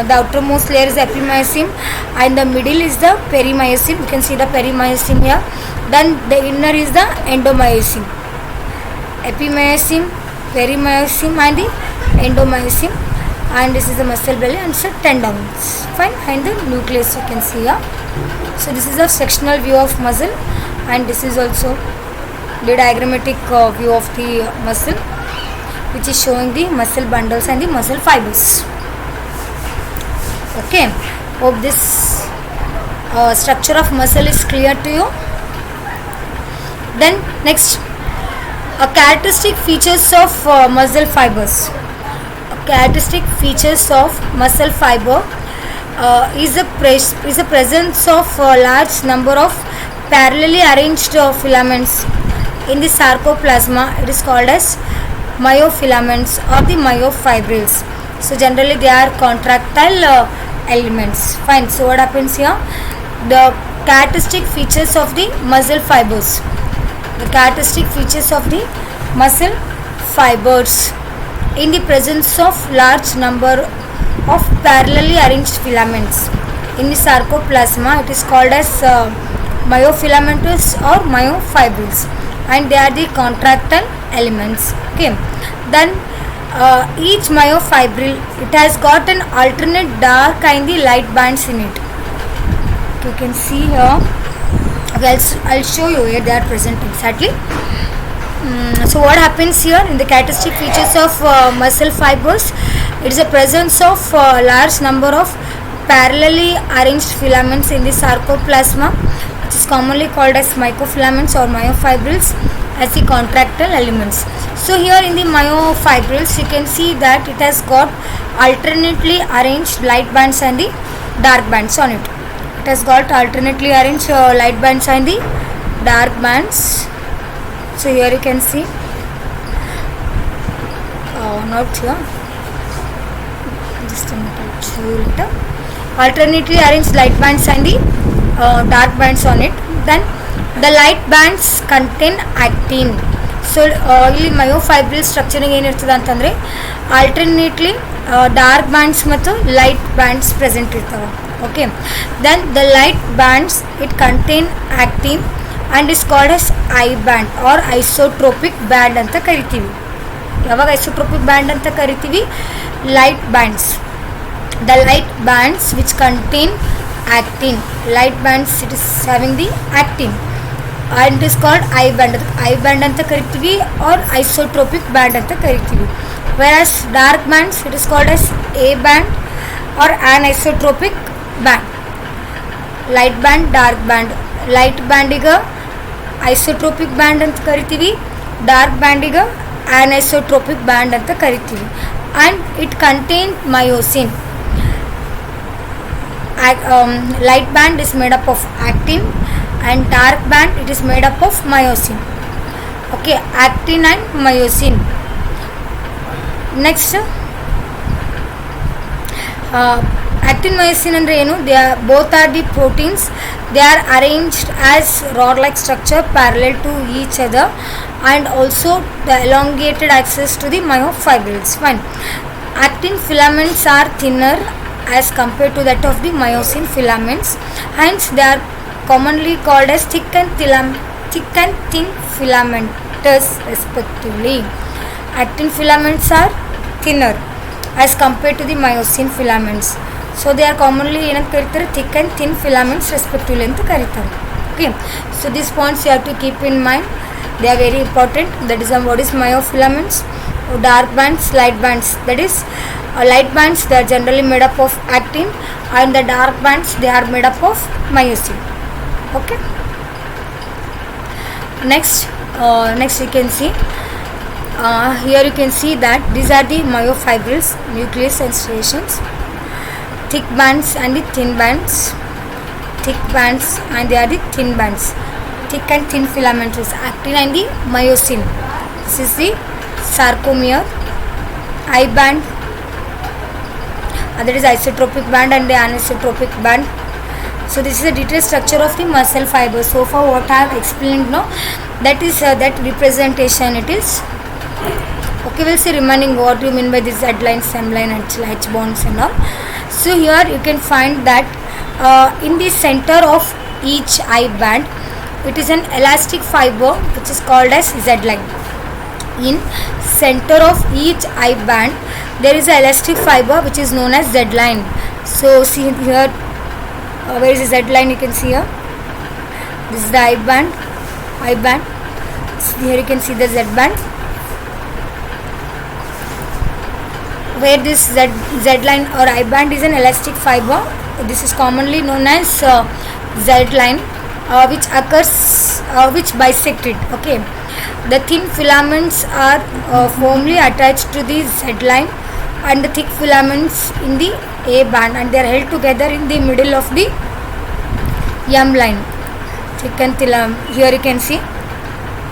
The outermost layer is epimysium and the middle is the perimysium. You can see the perimysium here. Then the inner is the endomysium. Epimysium, perimysium and the endomysium, and this is the muscle belly and so tendons. Fine, and the nucleus you can see here. So this is a sectional view of muscle, and this is also the diagrammatic view of the muscle, which is showing the muscle bundles and the muscle fibers. Okay, hope this structure of muscle is clear to you. Then next, characteristic features of muscle fibers. Characteristic features of muscle fiber is the presence of a large number of parallelly arranged filaments in the sarcoplasma. It is called as myofilaments or the myofibrils. So generally they are contractile elements. Fine. So what happens here? The characteristic features of the muscle fibers. The characteristic features of the muscle fibers in the presence of large number of parallelly arranged filaments in the sarcoplasma. It is called as myofilamentous or myofibrils, and they are the contractile elements. Okay, then each myofibril, it has got an alternate dark and the light bands in it. Okay, you can see here. Okay, I'll show you here they are present exactly. So what happens here in the characteristic features of muscle fibers? It is a presence of large number of parallelly arranged filaments in the sarcoplasma, which is commonly called as myofilaments or myofibrils, as the contractile elements. So here in the myofibrils you can see that it has got alternately arranged light bands and the dark bands on it. It has got alternately arranged light bands and the dark bands. So here you can see, not here, just a minute, I'll show you later. Alternately arranged light bands and the dark bands on it. Then the light bands contain actin. So ಇಲ್ಲಿ ಮಯೋಫೈಬ್ರಿಲ್ structuring ಏನಿರ್ತದೆ ಅಂತಂದರೆ alternately dark bands ಮತ್ತು light bands present ಇರ್ತವೆ. Okay, then the light bands it contain actin and is called as I band or isotropic band ಅಂತ ಕರಿತೀವಿ. ಯಾವಾಗ isotropic band ಅಂತ ಕರಿತೀವಿ? Light bands. The light bands which contain actin, light bands it is having the actin and it is called I band. I band ಅಂತ ಕರಿತೀವಿ or isotropic band ಅಂತ ಕರಿತೀವಿ. Whereas dark bands it is called as A band or anisotropic band. Light band, dark band. Light bandiಗ isotropic band ಅಂತ ಕರಿತೀವಿ, dark ಬ್ಯಾಂಡಿಗ anisotropic band ಅಂತ ಕರಿತೀವಿ. And it contain myosin. Light band is made up of actin and dark band it is made up of myosin. Okay, actin and myosin. Next, actin myosin andre enu? They are both are the proteins. They are arranged as rod like structure parallel to each other and also the elongated axis to the myofibrils. Fine. Actin filaments are thinner as compared to that of the myosin filaments, hence they are commonly called as thick and thin filamentous respectively. Actin filaments are thinner as compared to the myosin filaments, so they are commonly ಏನಂತ ಕರೀತಾರೆ? thick and thin filaments respectively ಅಂತ ಕರೀತಾರೆ. Okay, so these points you have to keep in mind, they are very important. That is what is myofilaments, dark bands, light bands. That is light bands, they are generally made up of actin and the dark bands they are made up of myosin. Okay, next you can see Here you can see that these are the myofibrils, nucleus and striations, thick bands and the thin bands, thick bands and they are the thin bands, thick and thin filaments, actin and the myosin. This is the sarcomere, I band, that is isotropic band and the anisotropic band. So this is the detailed structure of the muscle fiber. So far what I have explained now, that is that representation it is. Okay, we'll see remaining what you mean by this Z line, stem line and H bonds and all. So here you can find that in the center of each I band it is an elastic fiber which is called as Z line. In center of each I band there is an elastic fiber which is known as Z line. So see here, where is the Z line? You can see here, this is the I band. So here you can see the Z band, where this Z line or I band is an elastic fiber. This is commonly known as Z line, which occurs, which bisected. Okay, the thin filaments are firmly attached to the Z line and the thick filaments in the A band, and they are held together in the middle of the M line. Thick and thin, here you can see,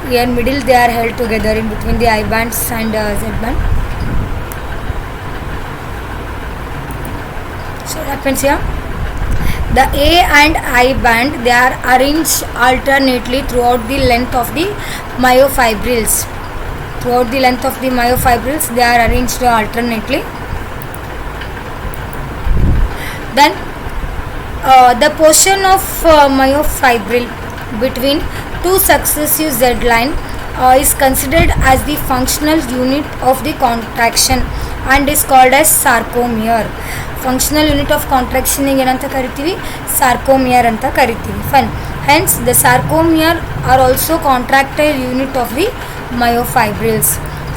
here in middle they are held together in between the I bands and Z band. So what happens here? The A and I band, they are arranged alternately throughout the length of the myofibrils. Throughout the length of the myofibrils, they are arranged alternately. Then the portion of myofibril between two successive Z line is considered as the functional unit of the contraction and is called as sarcomere. Functional unit of contraction ಏನಂತ ಕರಿತೀವಿ? Sarcomere ಅಂತ ಕರಿತೀವಿ. Fine. Hence the sarcomere are also contractile unit of the myofibrils.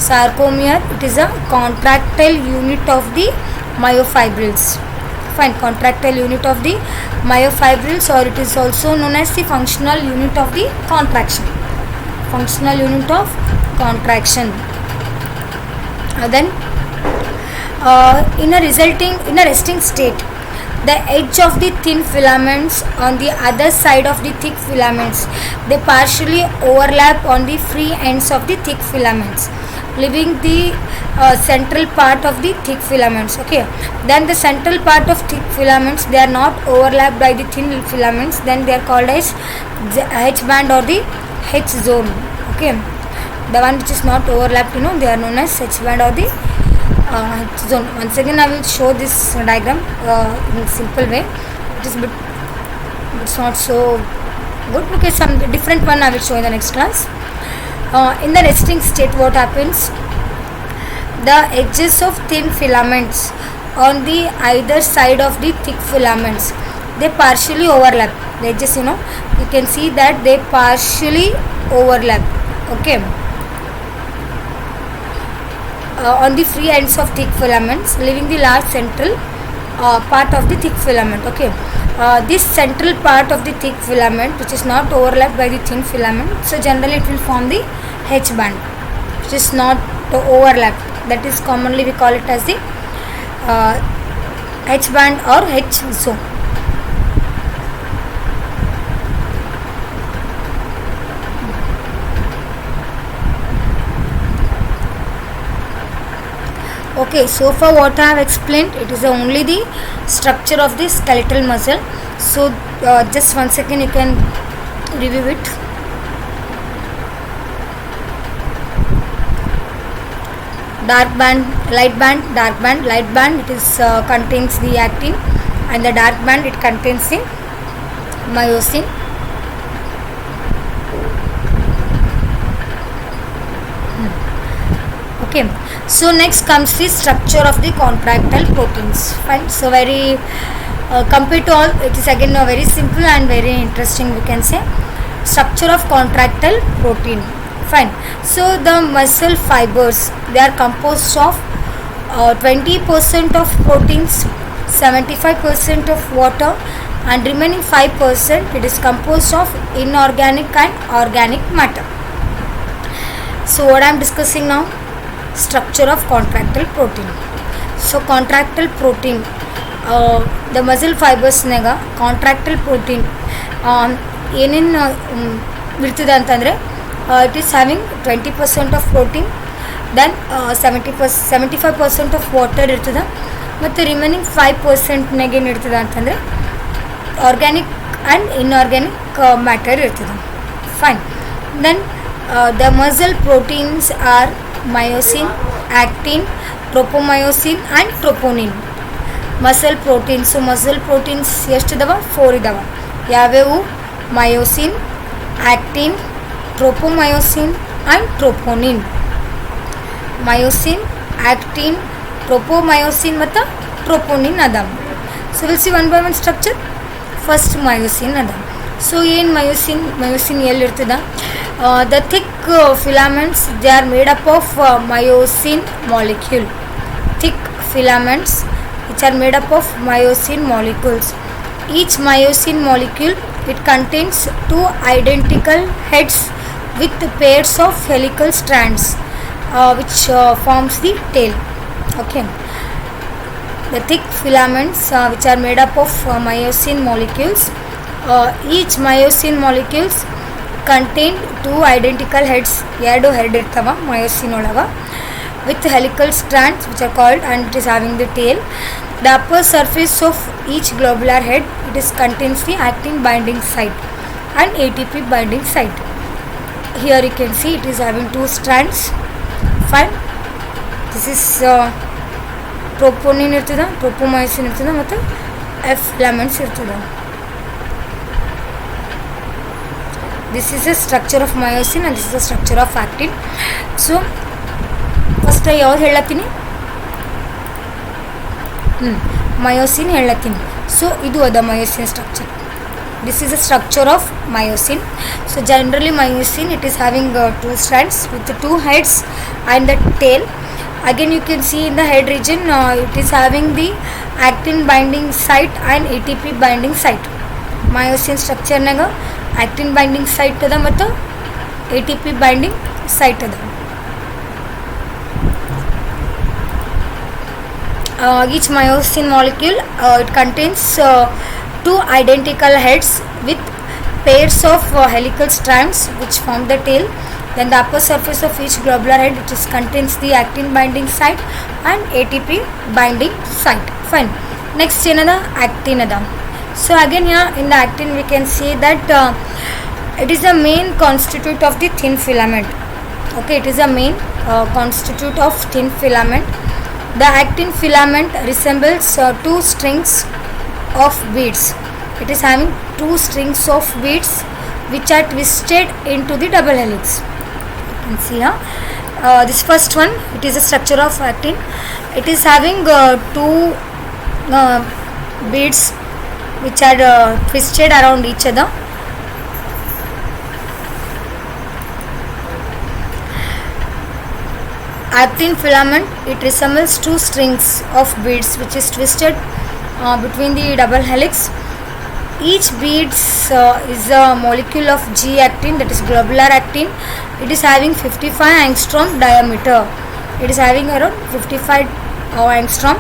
Sarcomere, it is a contractile unit of the myofibrils. Fine. Contractile unit of the myofibrils, or it is also known as the functional unit of the contraction. Functional unit of contraction. Then in a resting state, the edge of the thin filaments on the other side of the thick filaments, they partially overlap on the free ends of the thick filaments, leaving the central part of the thick filaments. Okay, then the central part of thick filaments, they are not overlapped by the thin filaments, then they are called as H band or the H zone. Okay, the one which is not overlapped, they are known as H band or the H zone. Once again I will show this diagram in a simple way. It is it's not so good. Okay, some different one I will show in the next class. In the resting state, what happens? The edges of thin filaments on the either side of the thick filaments, they partially overlap. The edges, you can see that they partially overlap. Okay, on the free ends of thick filaments, leaving the large central part of the thick filament. Okay, this central part of the thick filament, which is not overlapped by the thin filament, so generally it will form the H band, which is not overlapped. That is commonly we call it as the H band or H zone. Okay, so far what I have explained, it is only the structure of the skeletal muscle. So just 1 second, you can review it. Dark band, light band, dark band. Light band, it is contains the actin, and the dark band, it contains the myosin. Okay, so next comes the structure of the contractile proteins. Fine. So very compared to all, it is again very simple and very interesting, we can say. Structure of contractile protein. Fine. So the muscle fibers, they are composed of 20% of proteins, 75% of water, and remaining 5% it is composed of inorganic and organic matter. So what I am discussing now, structure of contractile protein. So contractile protein, the muscle fibers naga contractile protein ಏನೇನು ಇರ್ತದೆ ಅಂತಂದರೆ it is having 20% of protein, then 75% of water ಇರ್ತದೆ, ಮತ್ತು remaining 5% ನಾಗ ಏನು ಇರ್ತದೆ ಅಂತಂದರೆ organic and inorganic matter ಇರ್ತದೆ. Fine. Then the muscle proteins are myosin, actin, tropomyosin and troponin. Muscle proteins, muscle proteins ಎಷ್ಟಿದಾವೆ? 4 ಇದಾವೆ. ಯಾವ್ಯಾವು? Myosin, actin, tropomyosin and troponin. Myosin, actin, tropomyosin ಮತ್ತು ಟ್ರೋಪೋನಿನ್ ಅದಾವ. So will see one by one structure. First myosin ಅದ. So ಏನು myosin ಎಲ್ಲಿರ್ತದ? The thick filaments, they are made up of myosin molecule. Thick filaments which are made up of myosin molecules. Each myosin molecule, it contains 2 identical heads with pairs of helical strands which forms the tail. Okay. The thick filaments which are made up of myosin molecules. Each myosin molecules contain 2 identical heads. ಎರಡು head ಇರ್ತವ myosin ಒಳಗ, with helical strands which are called, and it is having the tail. The upper surface of each globular head, it is contains the actin binding site and ATP binding site. Here you can see it is having 2 strands. Fine. This is troponin ಇರ್ತದೆ, ಟ್ರೋಪೋಮಯೋಸಿನ್ ಇರ್ತದೆ, ಮತ್ತು F filaments ಇರ್ತದೆ. This is the structure of myosin and this is the structure of actin. So first ಯಾವ್ದು ಹೇಳತ್ತೀನಿ? Myosin ಹೇಳತ್ತೀನಿ. So ಇದು ಅದ myosin structure. This is the structure of myosin. So generally myosin, it is having 2 strands with 2 heads and the tail. Again you can see in the head region it is having the actin binding site and ATP binding site. Myosin ಸ್ಟ್ರಕ್ಚರ್ನಾಗ actin binding site ಅದ ಮತ್ತು ATP binding site ಅದ. Each myosin molecule, it contains 2 identical heads with pairs of helical strands which form the tail. Then the upper surface of each globular head, it is contains the actin binding site and ATP binding site. Fine. Next another actin ada. So again here in the actin we can see that it is the main constituent of the thin filament. Okay, it is the main constituent of thin filament. The actin filament resembles 2 strings of beads. It is having 2 strings of beads which are twisted into the double helix. You can see here. This first one, it is the structure of actin. It is having 2 beads which are twisted around each other. Actin filament, it resembles 2 strings of beads which is twisted between the double helix. Each beads is a molecule of G-actin, that is globular actin. It is having 55 angstrom diameter. It is having around 55 angstrom.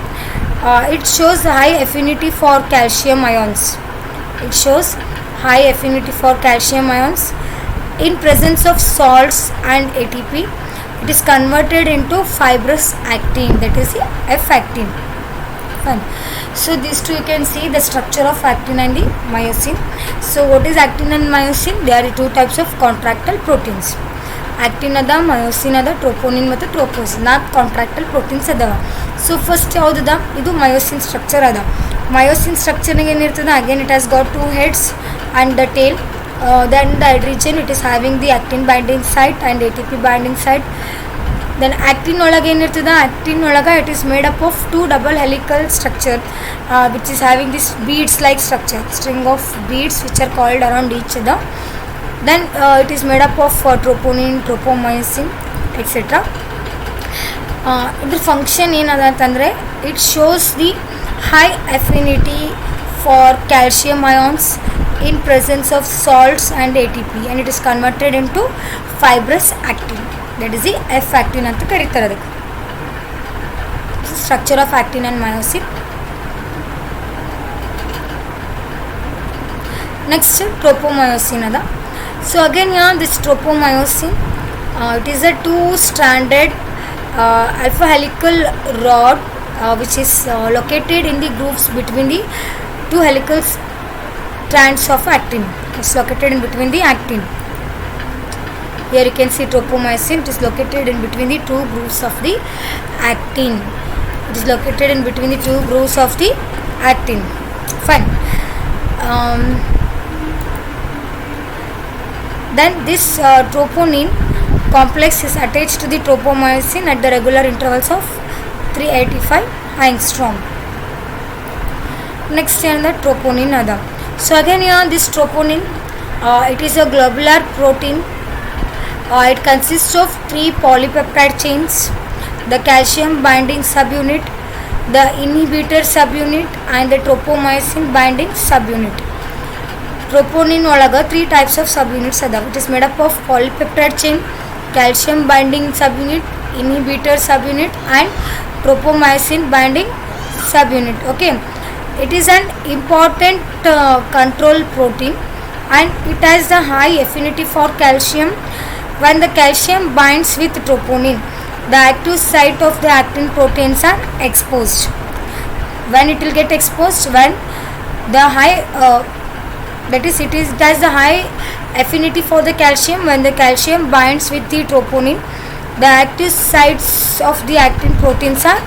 It shows high affinity for calcium ions. It shows high affinity for calcium ions. In presence of salts and ATP, it is converted into fibrous actin, that is the F-actin. Fine. So these two you can see the structure of actin and the myosin. So what is actin and myosin? They are the 2 types of contractile proteins. Actin ada, myosin ada, troponin ಮತ್ತು troposin. 4 contractile proteins ಅದಾವ. So first ಯಾವುದದ? ಇದು myosin structure ಅದ. Myosin structure ನಾಗ ಏನಿರ್ತದ? Again it has got 2 heads and the tail. Then the head region, it is having the actin binding site and ATP binding site. Then actin ಒಳಗೆ ಏನಿರ್ತದ? actin ಒಳಗೆ it is made up of 2 double helical structure which is having this beads like structure, string of beads which are coiled around each other. Then it is made up of troponin, tropomyosin, etc. Idr function ಏನದ ಅಂತಂದರೆ, it shows the high affinity for calcium ions in presence of salts and ATP, and it is converted into fibrous actin, that is the F-actin ಅಂತ ಕರೀತಾರೆ ಅದಕ್ಕೆ. Fine. Next ಏನದ? This structure of myosin, it is having 2 heads and 2 strings of beads which is twisted around each other. Then it is made up of 2 double helical structure which is having this beads like structure, string of beads which are coiled around each other. Then it is made up of troponin, tropomyosin, etc. Idr function ಏನದ ಅಂತಂದರೆ, it shows the high affinity for calcium ions in presence of salts and ATP, and it is converted into fibrous actin, that is the F-actin. structure of actin and myosin. Next tropomyosin ada. So again here this tropomyosin, it is a two-stranded alpha helical rod which is located in the grooves between the two helical strands of actin. It's located in between the actin. Here you can see tropomyosin. It is located in between the two grooves of the actin. It is located in between the two grooves of the actin. Fine. Then this troponin complex is attached to the tropomyosin at the regular intervals of 385 angstrom. Next here the troponin ada. So again here this troponin, it is a globular protein. It consists of 3 polypeptide chains, the calcium binding subunit, the inhibitor subunit and the tropomyosin binding subunit. Troponin olaga 3 types of subunits ada. It is made up of polypeptide chain, calcium binding subunit, inhibitor subunit and tropomyosin binding subunit. Okay, it is an important control protein and it has a high affinity for calcium. When the calcium binds with troponin, the active site of the actin proteins are exposed. When it will get exposed, when the high that is it has the high affinity for the calcium. When the calcium binds with the troponin, the active sites of the actin proteins are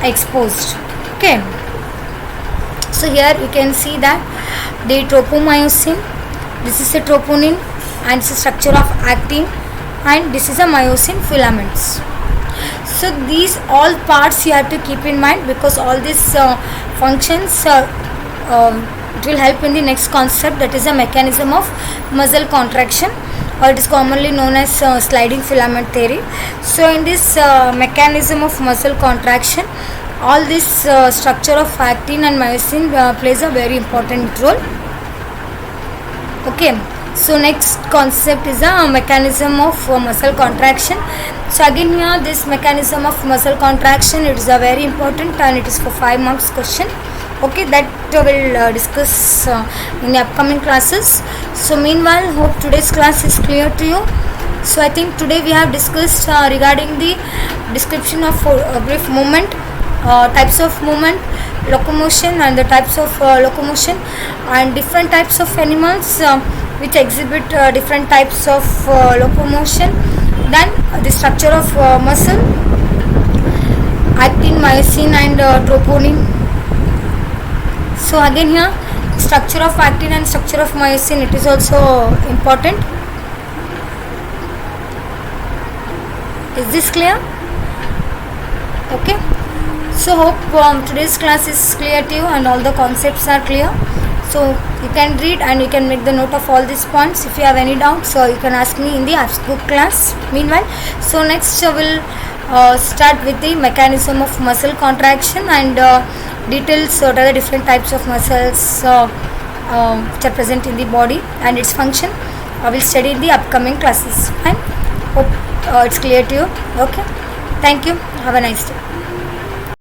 exposed. Okay, so here you can see that the tropomyosin, this is a troponin and it's a structure of actin, and this is a myosin filaments. So these all parts you have to keep in mind, because all these functions it will help in the next concept, that is a mechanism of muscle contraction, or it is commonly known as sliding filament theory. So in this mechanism of muscle contraction, all this structure of actin and myosin plays a very important role. Okay, so next concept is a mechanism of muscle contraction. So again here this mechanism of muscle contraction, it is a very important and it is for 5 marks question. Okay, that will discuss in the upcoming classes. So meanwhile, hope today's class is clear to you. So I think today we have discussed regarding the description of brief movement, types of movement, locomotion and the types of locomotion, and different types of animals which exhibit different types of locomotion. Then the structure of muscle, actin, myosin and troponin. So again here structure of actin and structure of myosin, it is also important. Is this clear? Okay, so hope today's class is clear to you and all the concepts are clear. So you can read and you can make the note of all these points. If you have any doubts, so you can ask me in the book class meanwhile. So next we'll start with the mechanism of muscle contraction and details what are the different types of muscles which are present in the body and its function. I will study in the upcoming classes. Fine, hope it's clear to you. Okay, thank you, have a nice day.